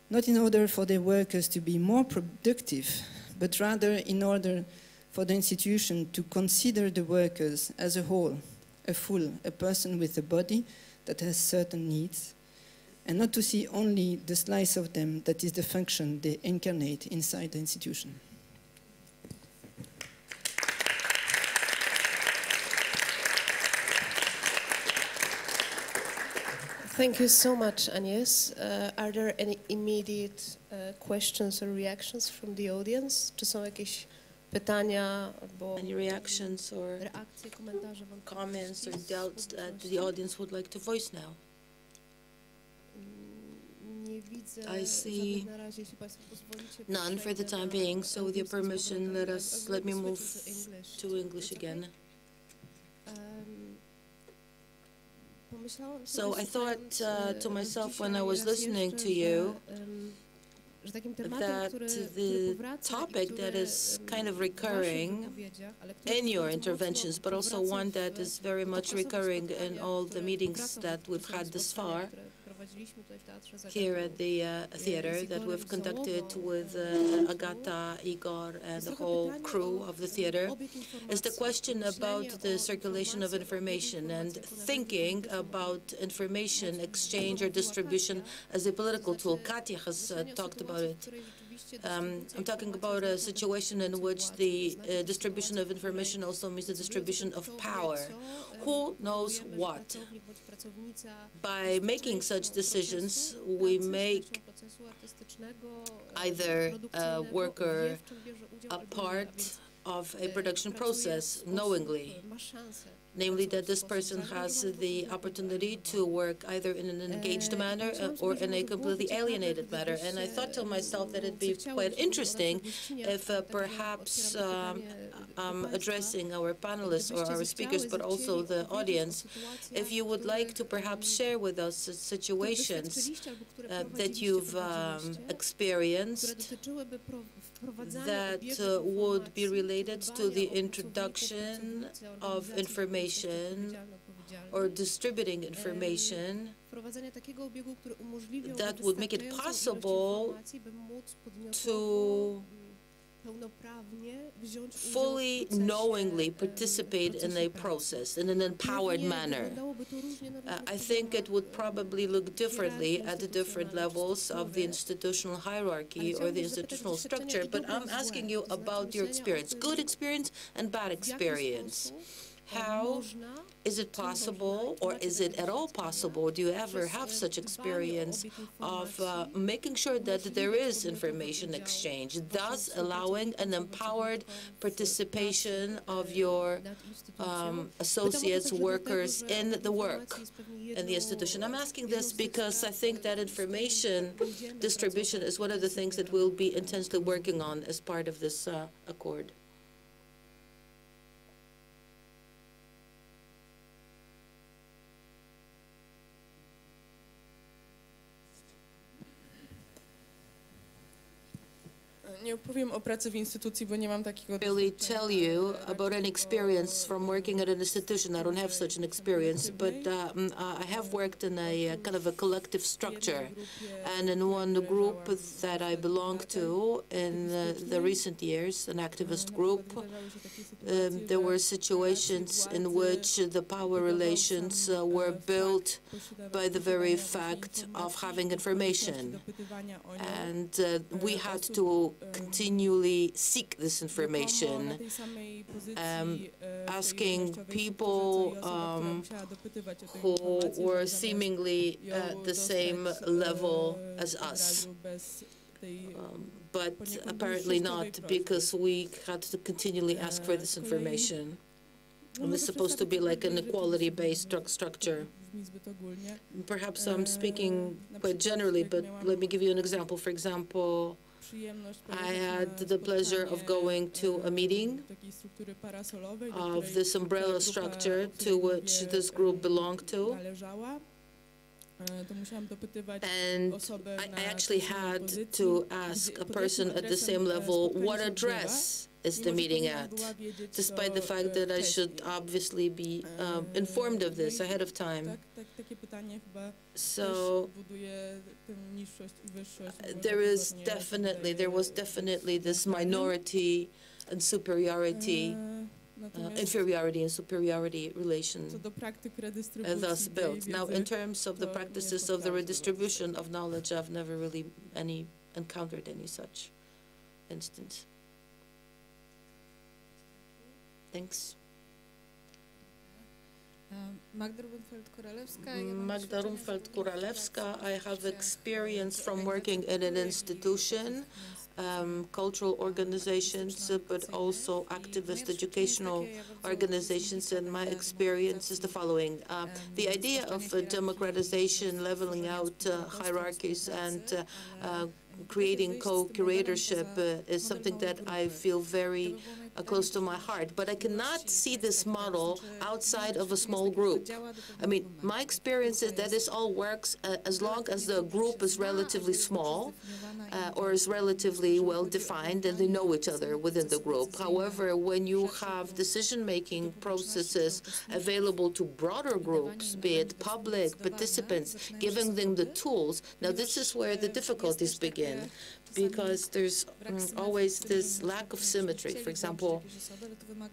not in order for their workers to be more productive, but rather in order for the institution to consider the workers as a whole, a person with a body that has certain needs, and not to see only the slice of them that is the function they incarnate inside the institution. Thank you so much, Agnes. Are there any immediate questions or reactions from the audience? Czy są jakieś pytania albo any reactions or reakcje, komentarze, comments or doubts that the audience would like to voice now? Nie widzę I see na razie, jeśli Państwo pozwolicie. None for the time being, so with your permission, let me move to English again. So I thought to myself when I was listening to you that the topic that is kind of recurring in your interventions, but also one that is very much recurring in all the meetings that we've had this far here at the theater that we've conducted with Agata, Igor, and the whole crew of the theater, is the question about the circulation of information and thinking about information exchange or distribution as a political tool. Katia has talked about it. I'm talking about a situation in which the distribution of information also means the distribution of power. Who knows what? By making such decisions, we make either a worker a part of a production process knowingly, namely that this person has the opportunity to work either in an engaged manner or in a completely alienated manner. And I thought to myself that it'd be quite interesting if perhaps addressing our panelists or our speakers, but also the audience, if you would like to perhaps share with us situations that you've experienced that would be related to the introduction of information or distributing information that would make it possible to fully, knowingly participate in a process in an empowered manner. I think it would probably look differently at the different levels of the institutional hierarchy or the institutional structure, but I'm asking you about your experience, good experience and bad experience. How is it possible, or is it at all possible, do you ever have such experience of making sure that there is information exchange, thus allowing an empowered participation of your associates, workers in the work, in the institution? I'm asking this because I think that information distribution is one of the things that we'll be intensely working on as part of this accord. Really tell you about an experience from working at an institution. I don't have such an experience, but I have worked in a kind of a collective structure, and in one group that I belong to in the recent years, an activist group, there were situations in which the power relations were built by the very fact of having information, and we had to continually seek this information, asking people who were seemingly at the same level as us. But apparently not, because we had to continually ask for this information. And it's supposed to be like an equality-based structure. Perhaps I'm speaking quite generally, but let me give you an example. For example, I had the pleasure of going to a meeting of this umbrella structure to which this group belonged to. And I actually had to ask a person at the same level, what address is the meeting at, despite the fact that I should obviously be informed of this ahead of time. So there was definitely this minority and superiority, inferiority and superiority relation thus built. Now, in terms of the practices of the redistribution of knowledge, I've never really encountered any such instance. Thanks. Magda Rumfeld-Kuralewska, I have experience from working in an institution, cultural organizations, but also activist educational organizations, and my experience is the following. The idea of democratization, leveling out hierarchies, and creating co-curatorship is something that I feel very close to my heart. But I cannot see this model outside of a small group. I mean, my experience is that this all works as long as the group is relatively small or is relatively well-defined and they know each other within the group. However, when you have decision-making processes available to broader groups, be it public participants, giving them the tools, now this is where the difficulties begin, because there's always this lack of symmetry. For example,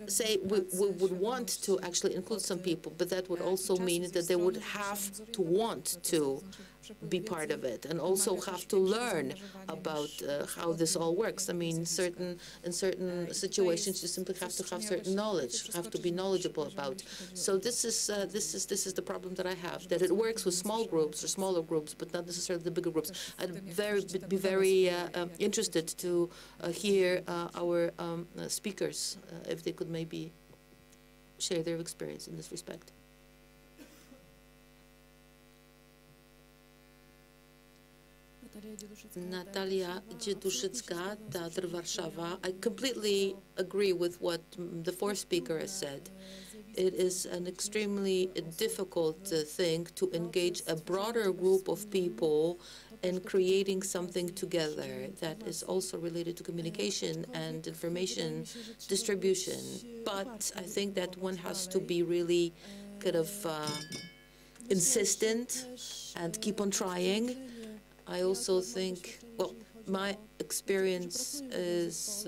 say we would want to actually include some people, but that would also mean that they would have to want to be part of it, and also have to learn about how this all works. I mean, in certain situations, you simply have to have certain knowledge, have to be knowledgeable about. So this is the problem that I have, that it works with small groups or smaller groups, but not necessarily the bigger groups. I'd be very interested to hear our speakers, if they could maybe share their experience in this respect. Natalia Dzieduszycka, Teatr Warszawa. I completely agree with what the fourth speaker has said. It is an extremely difficult thing to engage a broader group of people in creating something together that is also related to communication and information distribution. But I think that one has to be really kind of insistent and keep on trying. I also think, well, my experience is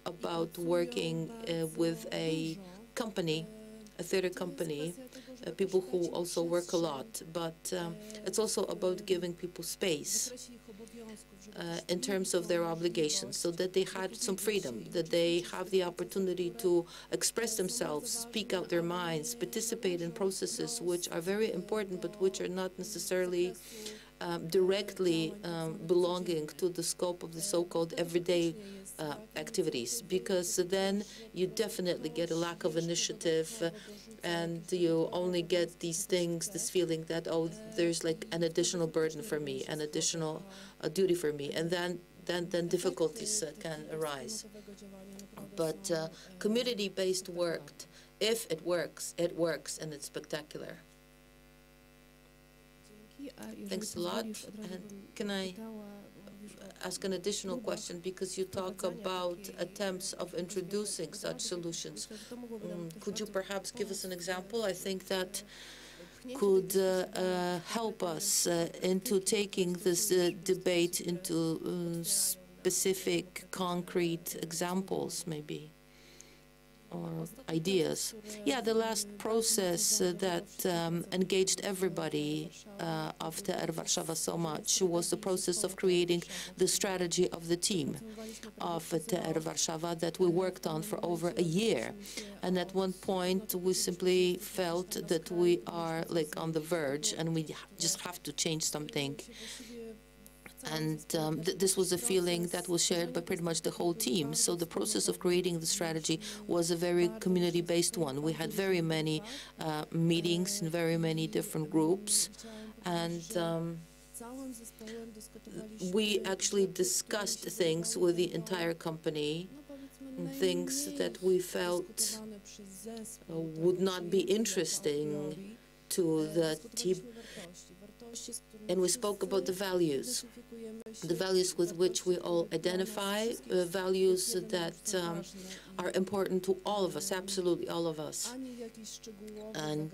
about working with a company, a theater company, people who also work a lot, but it's also about giving people space in terms of their obligations, so that they had some freedom, that they have the opportunity to express themselves, speak out their minds, participate in processes which are very important, but which are not necessarily directly belonging to the scope of the so-called everyday activities, because then you definitely get a lack of initiative, and you only get these things, this feeling that, oh, there's like an additional burden for me, an additional duty for me, and then difficulties can arise. But community-based work, if it works, and it's spectacular. Thanks a lot. And can I ask an additional question, because you talk about attempts of introducing such solutions? Could you perhaps give us an example? I think that could help us into taking this debate into specific, concrete examples, maybe, or ideas. Yeah, the last process that engaged everybody of Teatr Warszawa so much was the process of creating the strategy of the team of Teatr Warszawa that we worked on for over a year. And at one point, we simply felt that we are like on the verge and we just have to change something. And this was a feeling that was shared by pretty much the whole team. So the process of creating the strategy was a very community-based one. We had very many meetings in very many different groups. And we actually discussed things with the entire company, things that we felt would not be interesting to the team. And we spoke about the values with which we all identify, values that are important to all of us, absolutely all of us. And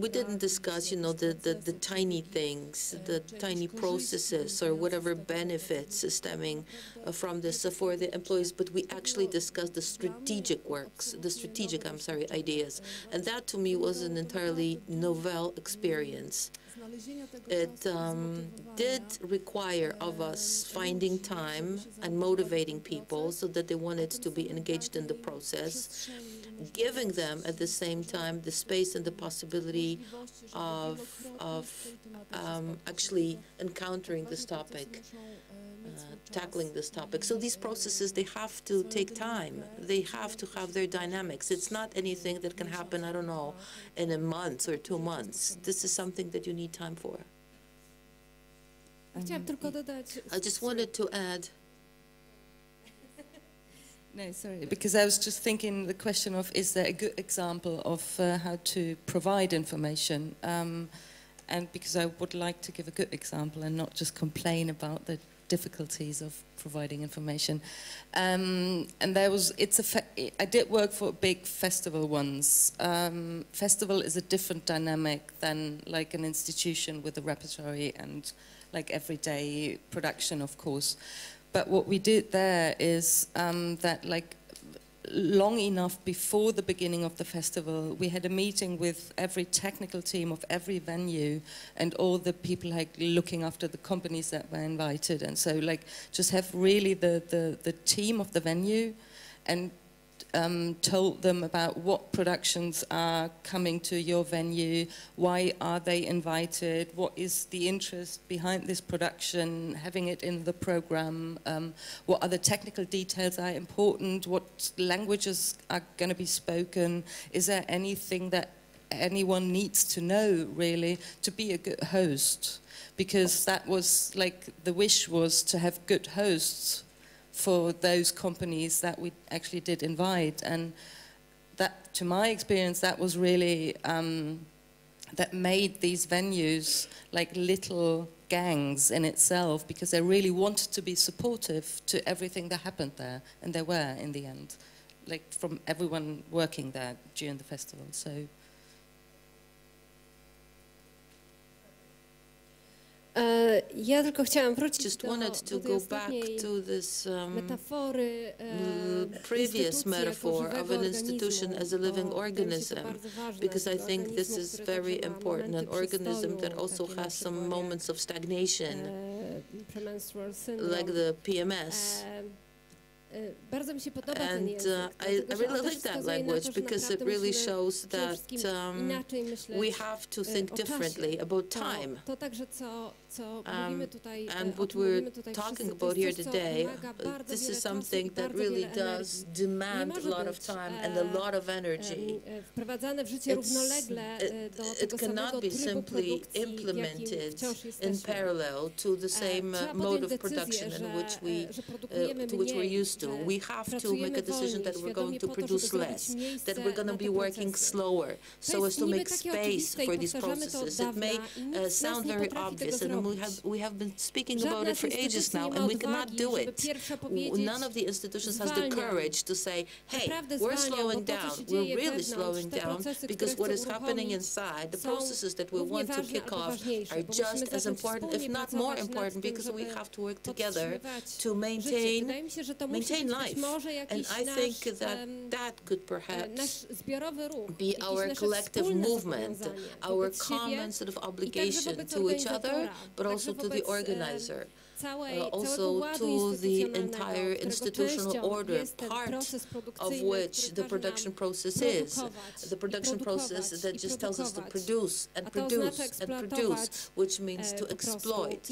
we didn't discuss, you know, the tiny things, the tiny processes or whatever benefits stemming from this for the employees, but we actually discussed the strategic ideas. And that to me was an entirely novel experience. It did require of us finding time and motivating people so that they wanted to be engaged in the process, giving them at the same time the space and the possibility of actually encountering this topic, tackling this topic. So these processes, they have to take time. They have to have their dynamics. It's not anything that can happen, I don't know, in a month or 2 months. This is something that you need time for. I just wanted to add. No, sorry, because I was just thinking the question of, is there a good example of how to provide information? And because I would like to give a good example and not just complain about the difficulties of providing information. And there was, I did work for a big festival once. Festival is a different dynamic than like an institution with a repertory and like everyday production, of course. But what we did there is that long enough before the beginning of the festival, we had a meeting with every technical team of every venue and all the people like looking after the companies that were invited. And so like just have really the team of the venue and told them about what productions are coming to your venue, why are they invited, what is the interest behind this production, having it in the program, what other technical details are important, what languages are going to be spoken, is there anything that anyone needs to know really to be a good host, because that was like the wish was to have good hosts for those companies that we actually did invite. And that, to my experience, that was really, that made these venues like little gangs in itself, because they really wanted to be supportive to everything that happened there, and they were in the end, like from everyone working there during the festival. So. Ja tylko chciałam wrócić Just wanted to go back to this previous metaphor of an institution as a living organism, because I think this is very important, an organism that also has some moments of stagnation, like the PMS. And I really like that language, because it really shows that we have to think differently about time. And what we're talking about here today, this is something that really does demand a lot of time and a lot of energy. It cannot be simply implemented in parallel to the same mode of production in which we're used to. We have to make a decision that we're going to produce less, that we're going to be working slower, so as to make space for these processes. It may sound very obvious, and we have been speaking about it for ages now, and we cannot do it. None of the institutions has the courage to say, hey, we're slowing down, we're really slowing down, because what is happening inside, the processes that we want to kick off are just as important, if not more important, because we have to work together to maintain life. And I think that that could perhaps be our collective movement, our common sort of obligation to each other, but also to the organizer. Also to the entire institutional order, part of which the production process is. The production process that just tells us to produce and produce and produce, which means to exploit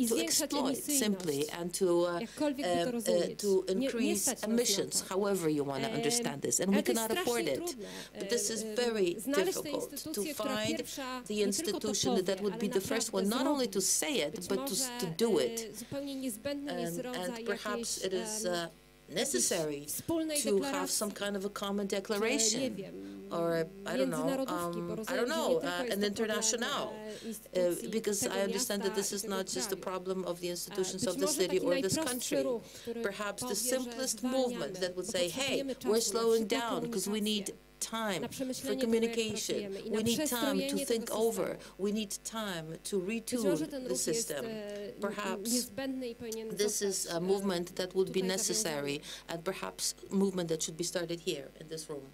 simply, and to increase emissions, however you want to understand this. And we cannot afford it. But this is very difficult, to find the institution that would be the first one, not only to say it, but to do it. And perhaps it is necessary to have some kind of a common declaration, or I don't know, an international, because I understand that this is not just a problem of the institutions of the city or this country. Perhaps the simplest movement that would say, hey, we're slowing down because we need time for communication, we need time to think over, we need time to retune the system. Perhaps this is a movement that would be necessary, and perhaps a movement that should be started here in this room.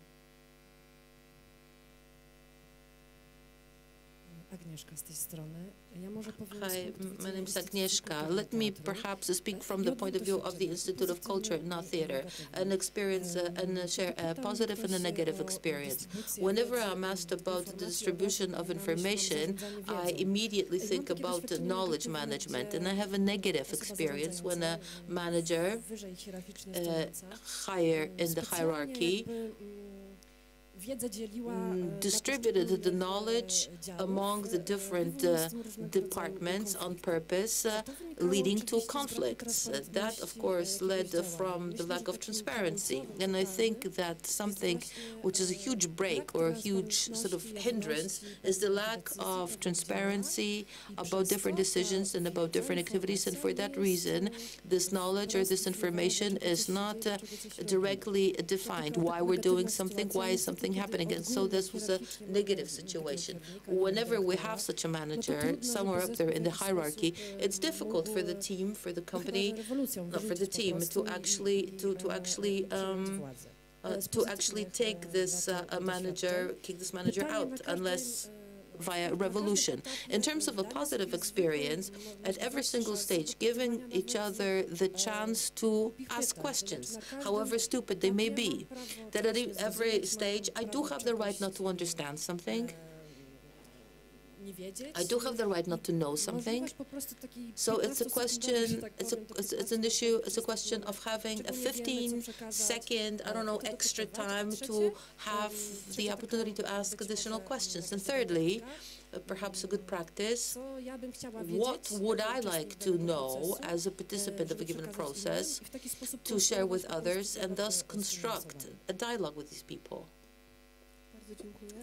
Hi, my name is Agnieszka. Let me perhaps speak from the point of view of the Institute of Culture, not theater, and experience and share a positive and a negative experience. Whenever I'm asked about the distribution of information, I immediately think about knowledge management, and I have a negative experience when a manager higher in the hierarchy distributed the knowledge among the different departments on purpose, leading to conflicts. That, of course, led from the lack of transparency. And I think that something which is a huge break or a huge sort of hindrance is the lack of transparency about different decisions and about different activities. And for that reason, this knowledge or this information is not directly defined. Why we're doing something, why is something happening, and so this was a negative situation. Whenever we have such a manager somewhere up there in the hierarchy, it's difficult for the team, for the company, not for the team, to actually to actually take this kick this manager out, unless via revolution. In terms of a positive experience, at every single stage, giving each other the chance to ask questions, however stupid they may be, that at every stage, I do have the right not to understand something. I do have the right not to know something. So it's a question, it's an issue, it's a question of having a 15-second, I don't know, extra time to have the opportunity to ask additional questions. And thirdly, perhaps a good practice, what would I like to know as a participant of a given process to share with others and thus construct a dialogue with these people?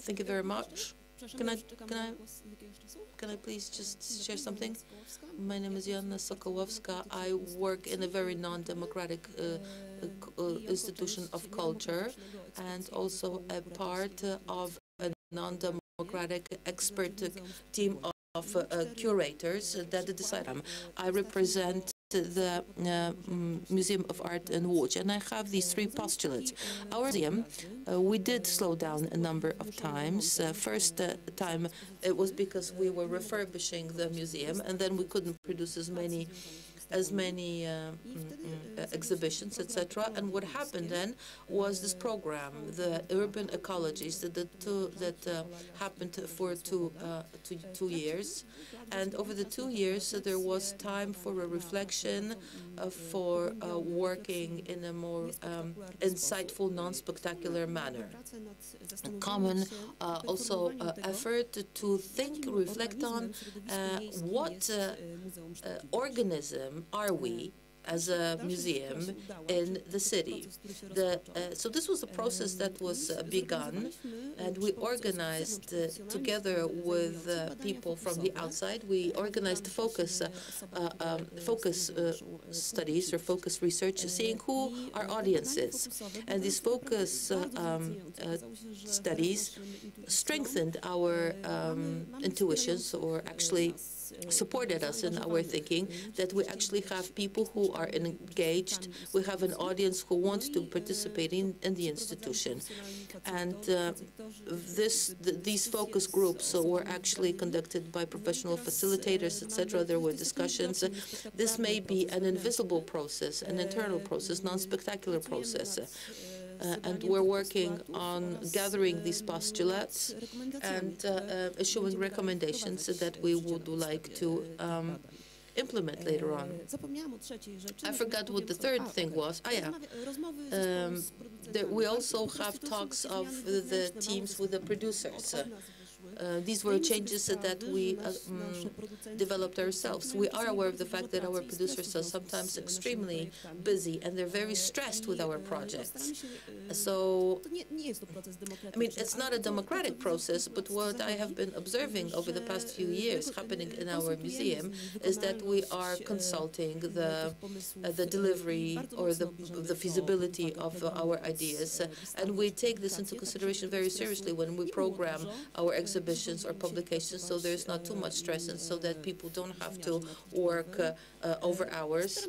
Thank you very much. Can I please just share something? My name is Joanna Sokołowska. I work in a very non-democratic institution of culture and also a part of a non-democratic expert team of curators that decide. I represent the Museum of Art in Łódź, and I have these three postulates. Our museum, we did slow down a number of times. First time, it was because we were refurbishing the museum, and then we couldn't produce as many exhibitions, etc. And what happened then was this program, the urban ecologies, that happened for two years. And over the 2 years, there was time for a reflection, for working in a more insightful, non-spectacular manner. A common also effort to think, reflect on what organism are we as a museum in the city. So this was a process that was begun, and we organized together with people from the outside. We organized focus studies or focus research, seeing who our audience is. And these focus studies strengthened our intuitions, or actually supported us in our thinking, that we actually have people who are engaged, we have an audience who wants to participate in the institution. And these focus groups were actually conducted by professional facilitators, etc. There were discussions. This may be an invisible process, an internal process, non-spectacular process. And we're working on gathering these postulates and issuing recommendations that we would like to implement later on. I forgot what the third thing was. We also have talks of the teams with the producers. These were changes that we developed ourselves. We are aware of the fact that our producers are sometimes extremely busy and they're very stressed with our projects. So, I mean, it's not a democratic process, but what I have been observing over the past few years happening in our museum is that we are consulting the delivery or the feasibility of our ideas, and we take this into consideration very seriously when we program our exhibitions or publications, so there's not too much stress and so that people don't have to work over hours.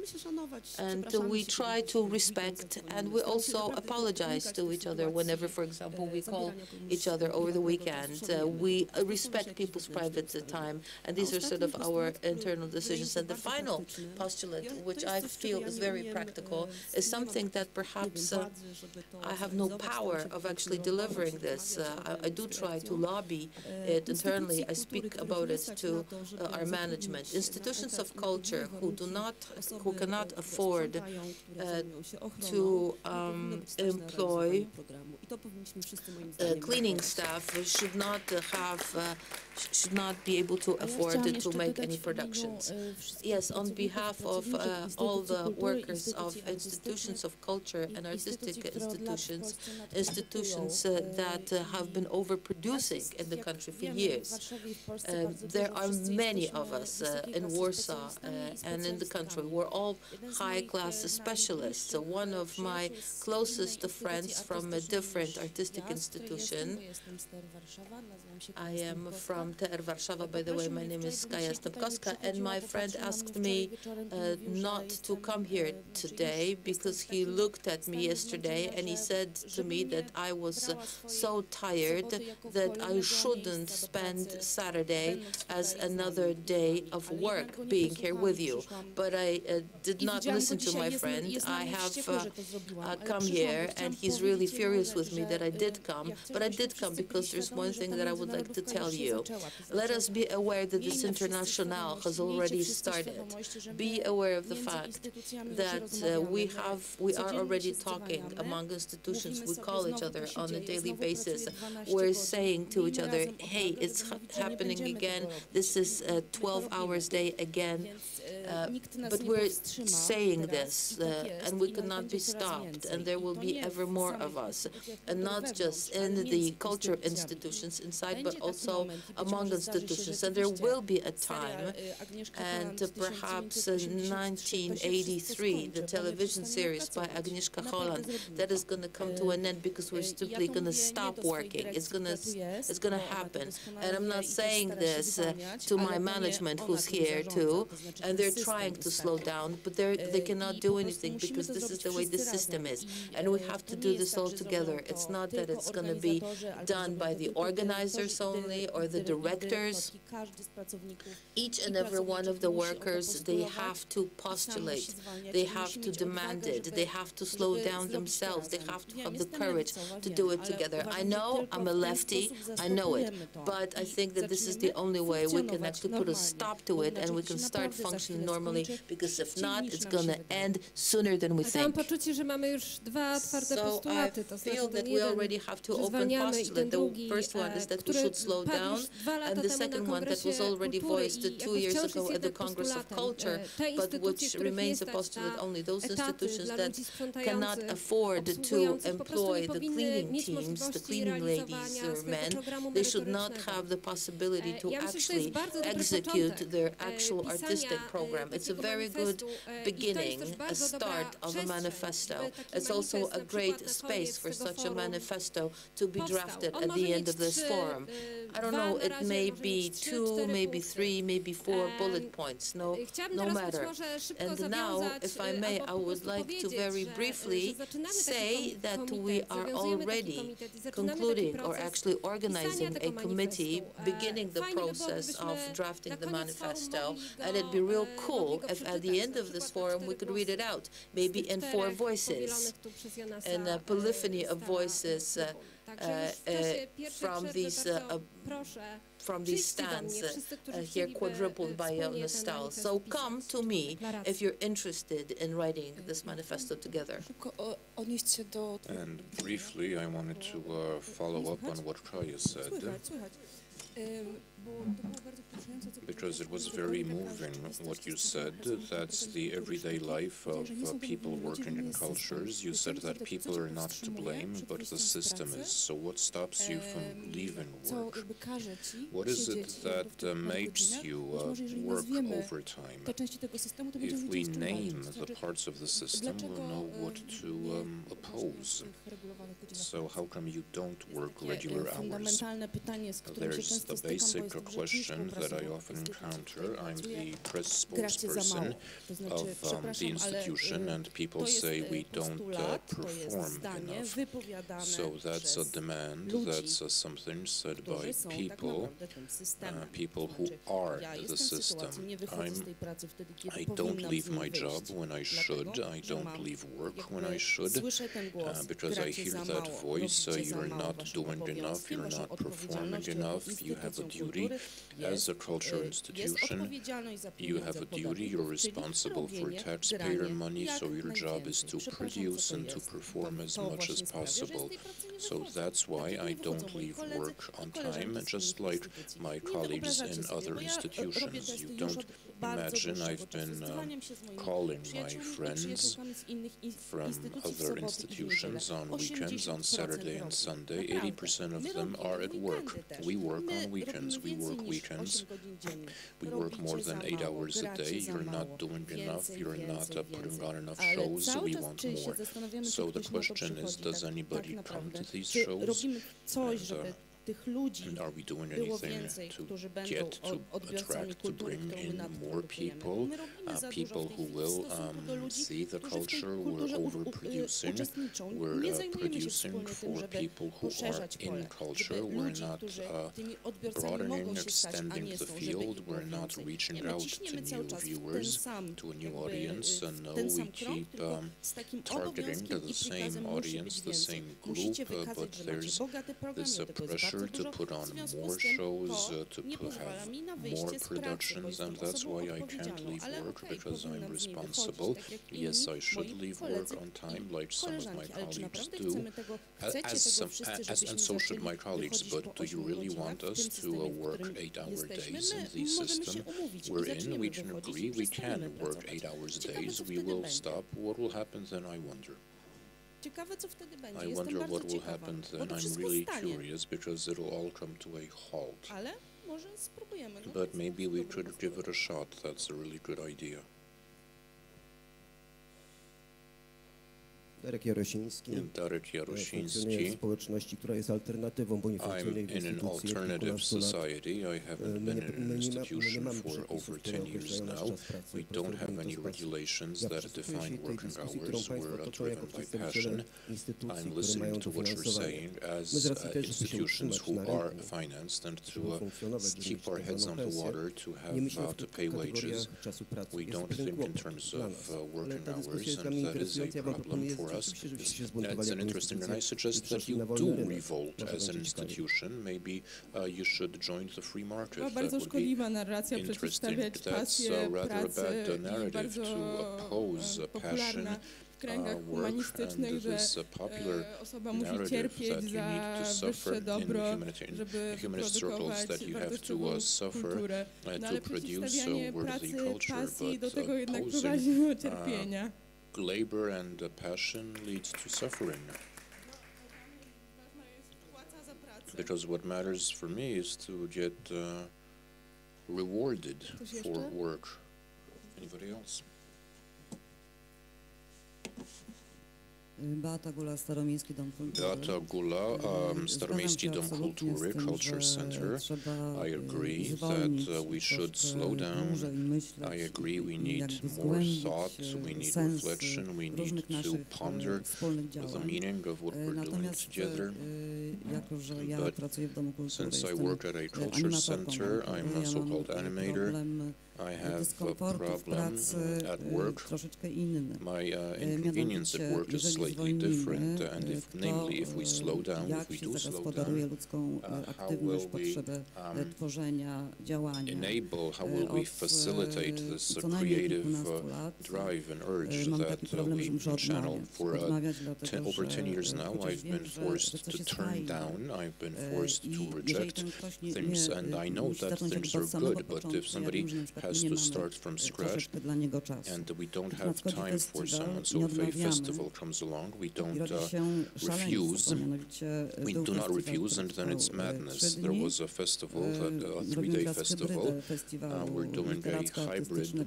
And we try to respect, and we also apologize to each other whenever, for example, we call each other over the weekend. We respect people's private time, and these are sort of our internal decisions. And the final postulate, which I feel is very practical, is something that perhaps I have no power of actually delivering this. I do try to lobby it internally. I speak about it to our management. Institutions of culture who cannot afford to employ cleaning staff should not be able to afford to make any productions. Yes, on behalf of all the workers of institutions of culture and artistic institutions that have been overproducing in the country for years. There are many of us in Warsaw and in the country. We're all high-class specialists. So one of my closest friends from a different artistic institution, I am from TR Warszawa, by the way, my name is Kaja Stępkowska, and my friend asked me not to come here today because he looked at me yesterday and he said to me that I was so tired that I shouldn't spend Saturday as another day of work being here with you. But I did not listen to my friend. I have come here, and he's really furious with me that I did come. But I did come because there's one thing that I would like to tell you. Let us be aware that this international has already started. Be aware of the fact that we are already talking among institutions. We call each other on a daily basis. We're saying to each other, hey, it's happening again. This is a 12 hours day again. But we're saying this, and we cannot be stopped, and there will be ever more of us, and not just in the culture institutions inside, but also among institutions. And there will be a time, and perhaps in 1983, the television series by Agnieszka Holland, that is going to come to an end because we're simply going to stop working. It's going to happen. And I'm not saying this to my management who's here too, and they're trying to slow down, but they cannot do anything because this is the way the system is. And we have to do this all together. It's not that it's going to be done by the organizers only or the directors. Each and every one of the workers, they have to postulate, they have to demand it, they have to slow down themselves, they have to have the courage to do it together. I know I'm a lefty, I know it, but I think that this is the only way we can actually put a stop to it and we can start functioning normally, because if not, it's going to end sooner than we think. So I feel that we already have two open postulates. The first one is that we should slow down, and the second one that was already voiced 2 years ago at the Congress of Culture, but which remains a postulate only. Those institutions that cannot afford to employ the cleaning teams, the cleaning ladies or men, they should not have the possibility to actually execute their actual artistic program. It's a very good beginning, a start of a manifesto. It's also a great space for such a manifesto to be drafted at the end of this forum. I don't know, it may be 2, maybe 3, maybe 4 bullet points, no matter. And now, if I may, I would like to very briefly say that we are already concluding or actually organizing a committee, beginning the process of drafting the manifesto, and it'd be real cool if at the end of this forum we could read it out, maybe in 4 voices, in a polyphony of voices from these stands here quadrupled by Iona Stahl. So come to me if you're interested in writing this manifesto together. And briefly, I wanted to follow up on what Kaja said, because it was very moving what you said. That's the everyday life of people working in cultures. You said that people are not to blame, but the system is. So what stops you from leaving work? What is it that makes you work overtime? If we name the parts of the system, we'll know what to oppose. So how come you don't work regular hours? There's the basic question that I often encounter. I'm the press spokesperson of the institution, and people say we don't perform enough. So that's a demand, that's something said by people, people who are the system. I don't leave my job when I should, I don't leave work when I should, because I hear that voice, you're not doing enough, you're not performing enough, you have a duty. As a cultural institution, you have a duty, you're responsible for taxpayer money, so your job is to produce and to perform as much as possible. So that's why I don't leave work on time, just like my colleagues in other institutions. You don't imagine I've been calling my friends from other institutions on weekends, on Saturday and Sunday. 80% of them are at work. We work on weekends. We work weekends. We work more than 8 hours a day. You're not doing enough. You're not putting on enough shows. We want more. So the question is, does anybody come to these shows? And are we doing anything to get, to attract, to bring in more people, people who will see the culture? We're overproducing. We're producing for people who are in culture. We're not broadening, extending the field. We're not reaching out to new viewers, to a new audience. And no, we keep targeting the same audience, the same group, but there's this pressure to put on more shows, to have more productions, and that's why I can't leave work, because I'm responsible. Yes, I should leave work on time, like some of my colleagues do, and so should my colleagues, but do you really want us to work 8-hour days in the system we're in? We can agree we can work 8 hours days. We will stop. What will happen then, I wonder? I wonder what will happen then. I'm really curious, because it'll all come to a halt. But maybe we could give it a shot. That's a really good idea. Darek Jarosiński. W społeczności, która jest alternatywą, bo nie funkcjonuje w instytucji od kilkunastu lat. My nie mamy przepisów, które określają nasz czas pracy. We don't have any regulations that define working hours. We're driven by passion. I'm listening to what you're saying as institutions who are financed, and to keep our heads on the water, to have to pay wages. We don't think in terms of working hours, and that is a problem for us. That's an interesting, and I suggest that you do revolt as an institution. Maybe you should join the free market. That would be interesting. That's rather a bad narrative to oppose passion, work, and this popular narrative that you need to suffer in humanist circles, that you have to suffer to produce worthy culture, but opposing labor and passion leads to suffering. Because what matters for me is to get rewarded for work. Anybody else? Beata Gula, Staromiejski Dom Kultury. Beata Gula, Staromiejski Dom Kultury, Culture Center. I agree that we should slow down. I agree we need more thought, we need reflection, we need to ponder the meaning of what we're doing together. But since I work at a culture center, I'm a so-called animator. I have a problem at work. My inconvenience at work is slightly different, and if we slow down, if we do slow down, how will we enable, how will we facilitate this creative drive and urge that we channel? For over 10 years now, I've been forced to turn down, I've been forced to reject things, and I know that things are good, but if somebody has to start from scratch, and we don't have time for someone, so if a festival comes along, we don't refuse. We do not refuse, and then it's madness. There was a festival, a 3-day festival. We're doing a hybrid, a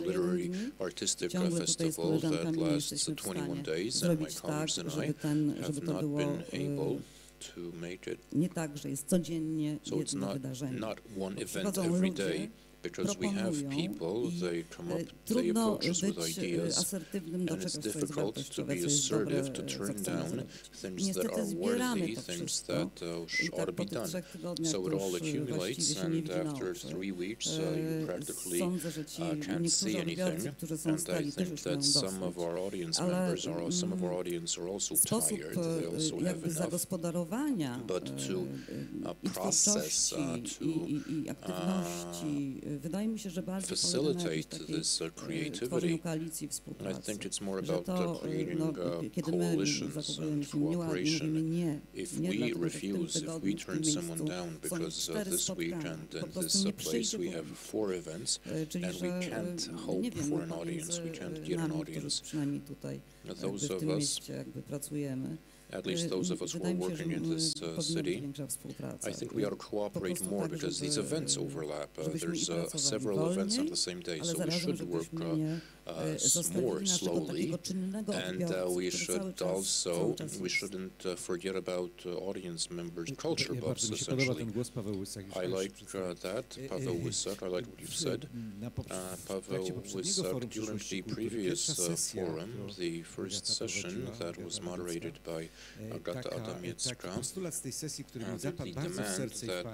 literary artistic festival that lasts 21 days, and my colleagues and I have not been able to make it. So it's not one event every day. Because we have people, they come up, they approach us with ideas, and it's difficult to be assertive, to turn down things that are worthy, things that ought to be done. So it all accumulates, and after 3 weeks, you practically can't see anything. And I think that some of our audience members are also tired. They also have enough. But to process, facilitate this creativity. I think it's more about creating coalitions and cooperation. If we refuse, if we turn someone down, because this weekend in this place we have 4 events, and we can't hope for an audience, we can't get an audience. Those of us at least those of us who are working in this city, I think we ought to cooperate more because these events overlap. There's several events on the same day, so we should work more slowly, and we should also, we shouldn't forget about audience members, culture buffs, essentially. I like that, Paweł Łysak, I like what you've said. Paweł Łysak, during the previous forum, the first session that was moderated by Agata Adamiecka, the demand that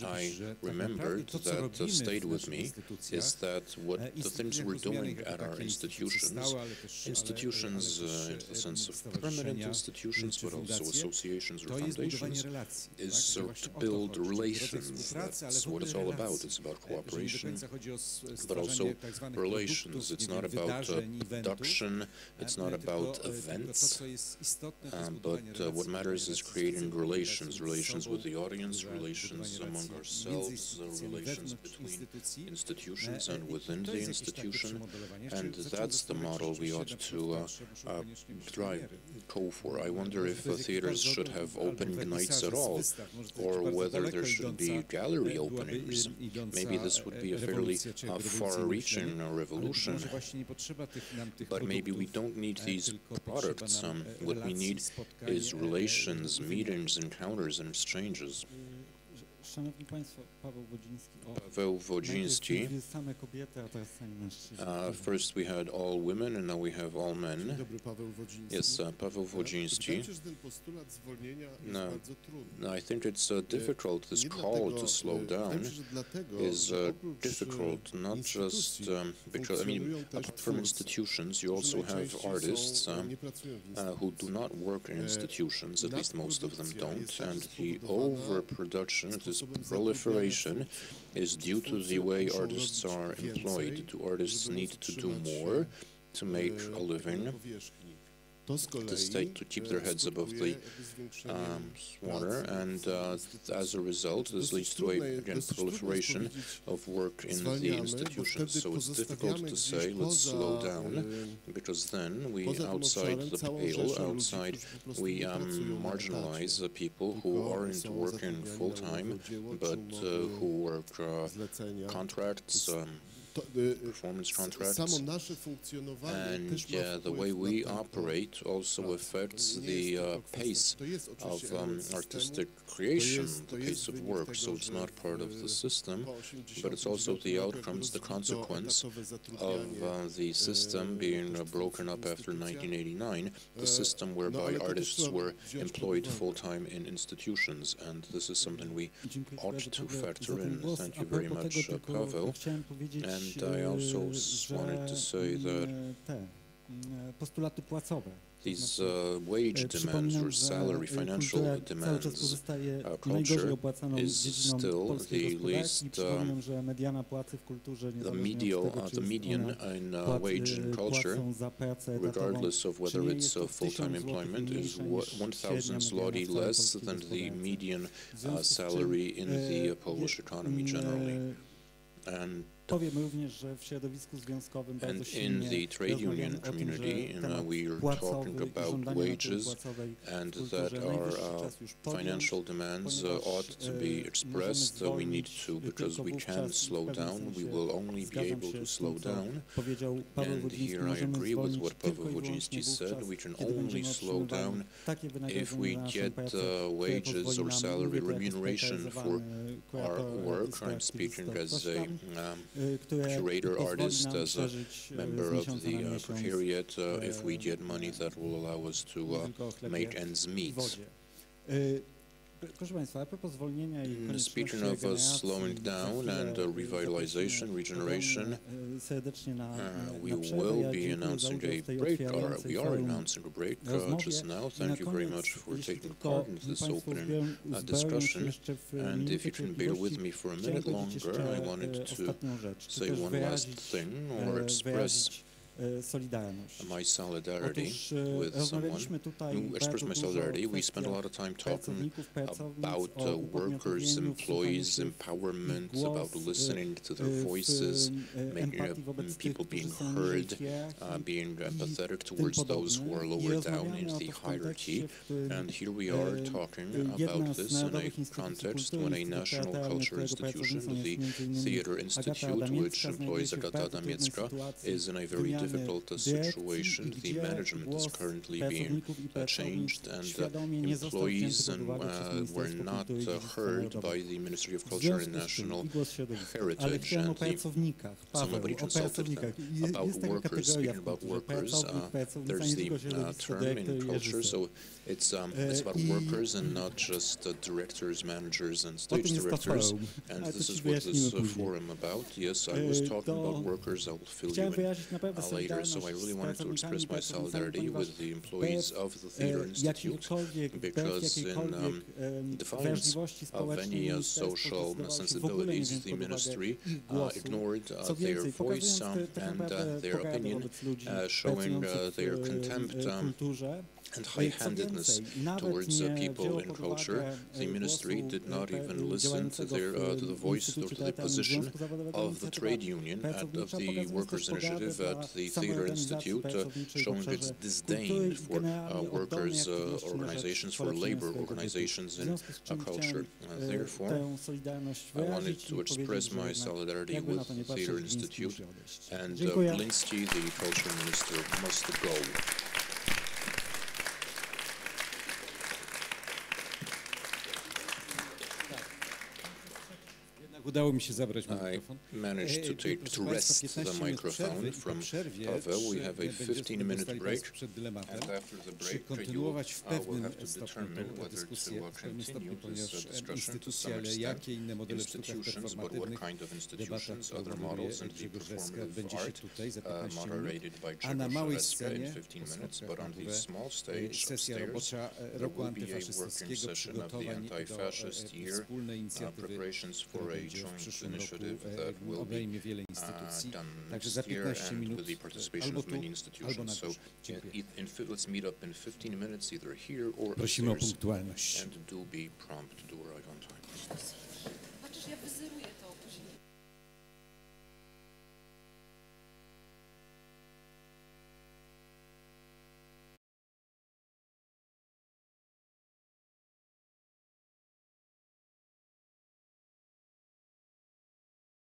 I remembered that stayed with me is that what the things we're doing at our institutions in the sense of permanent institutions, but also associations or foundations, is to build relations. That's what it's all about. It's about cooperation, but also relations. It's not about production, it's not about events, but what matters is creating relations with the audience, relations among ourselves, relations between institutions and within the institution, and that's the model we ought to go for. I wonder if theaters should have opening nights at all, or whether there should be gallery openings. Maybe this would be a fairly far-reaching revolution, but maybe we don't need these products. What we need is relations, meetings, encounters, and exchanges. Szanowni Państwo, Paweł Wodziński. First we had all women and now we have all men. Yes, Paweł Wodziński. No, I think it's difficult. This call to slow down is difficult, not just because, I mean, apart from institutions, you also have artists who do not work in institutions, at least most of them don't, and the overproduction, this proliferation, is due to the way artists are employed. Do artists need to do more to make a living, to keep their heads above the water, and as a result, this leads to again, proliferation of work in the institutions. So it's difficult to say, let's slow down, because then we, outside the pale, we marginalize the people who aren't working full-time, but who work contracts, performance contracts, and the way we operate also affects the pace of artistic creation, the pace of work, so it's not part of the system, but it's also the outcomes, the consequence of the system being broken up after 1989, the system whereby artists were employed full-time in institutions, and this is something we ought to factor in. Thank you very much, Paweł. And I also wanted to say that these wage demands or salary, financial demands, culture is still the least, the median in wage in culture, regardless of whether it's full-time employment, is 1,000 zloty less than the median salary in the Polish economy generally. And in the trade union community, we are talking about wages, and that our financial demands ought to be expressed. We need to, because we can slow down. We will only be able to slow down. And here I agree with what Paweł Wodziński said. We can only slow down if we get wages or salary remuneration for our work. I'm speaking as a curator, artist, as a member of the Precariat, if we get money that will allow us to make ends meet. Speaking of slowing down and revitalization, regeneration, we will be announcing a break, or we are announcing a break just now. Thank you very much for taking part in this opening discussion. And if you can bear with me for a minute longer, I wanted to say one last thing, or express solidarność. My solidarity with someone who expressed my solidarity. We spent a lot of time talking about workers, employees, empowerment, about listening to their voices, people being heard, being empathetic towards those who are lower down in the hierarchy. And here we are talking about this in a context when a national culture institution, the Theatre Institute, which employs Agata Damiecka, is in a very difficult situation. The management is currently being changed, and employees were not heard by the Ministry of Culture and National Heritage, and nobody consulted them about workers. Speaking about workers, there's the term in culture, so it's about workers and not just directors, managers, and stage directors. And this is what this forum about. Yes, I was talking about workers. I will fill you in later. So I really wanted to express my solidarity with the employees of the Theatre Institute, because in defiance of any social sensibilities, the ministry ignored their voice and their opinion, showing their contempt and high-handedness towards people in culture. The ministry did not even listen to the voice or to the position of the trade union of the Workers' Initiative at the Theatre Institute, showing its disdain for workers' organizations, for labor organizations in culture. Therefore, I wanted to express my solidarity with the Theatre Institute, and Bliński, the culture minister, must go. Udało mi się zabrać mikrofon. I managed to wrest the microphone from Paweł. We have a 15-minute break, and after the break you will have to determine whether to continue this discussion to some extent. Institutions, but what kind of institutions, other models, and the performative art, moderated by Grzegorz in 15 minutes, but on the small stage upstairs, there will be a working session of the anti-fascist year, preparations for a joint initiative that will be done next year and with the participation of many institutions. So let's meet up in 15 minutes, either here or upstairs, and do be prompt to arrive on time.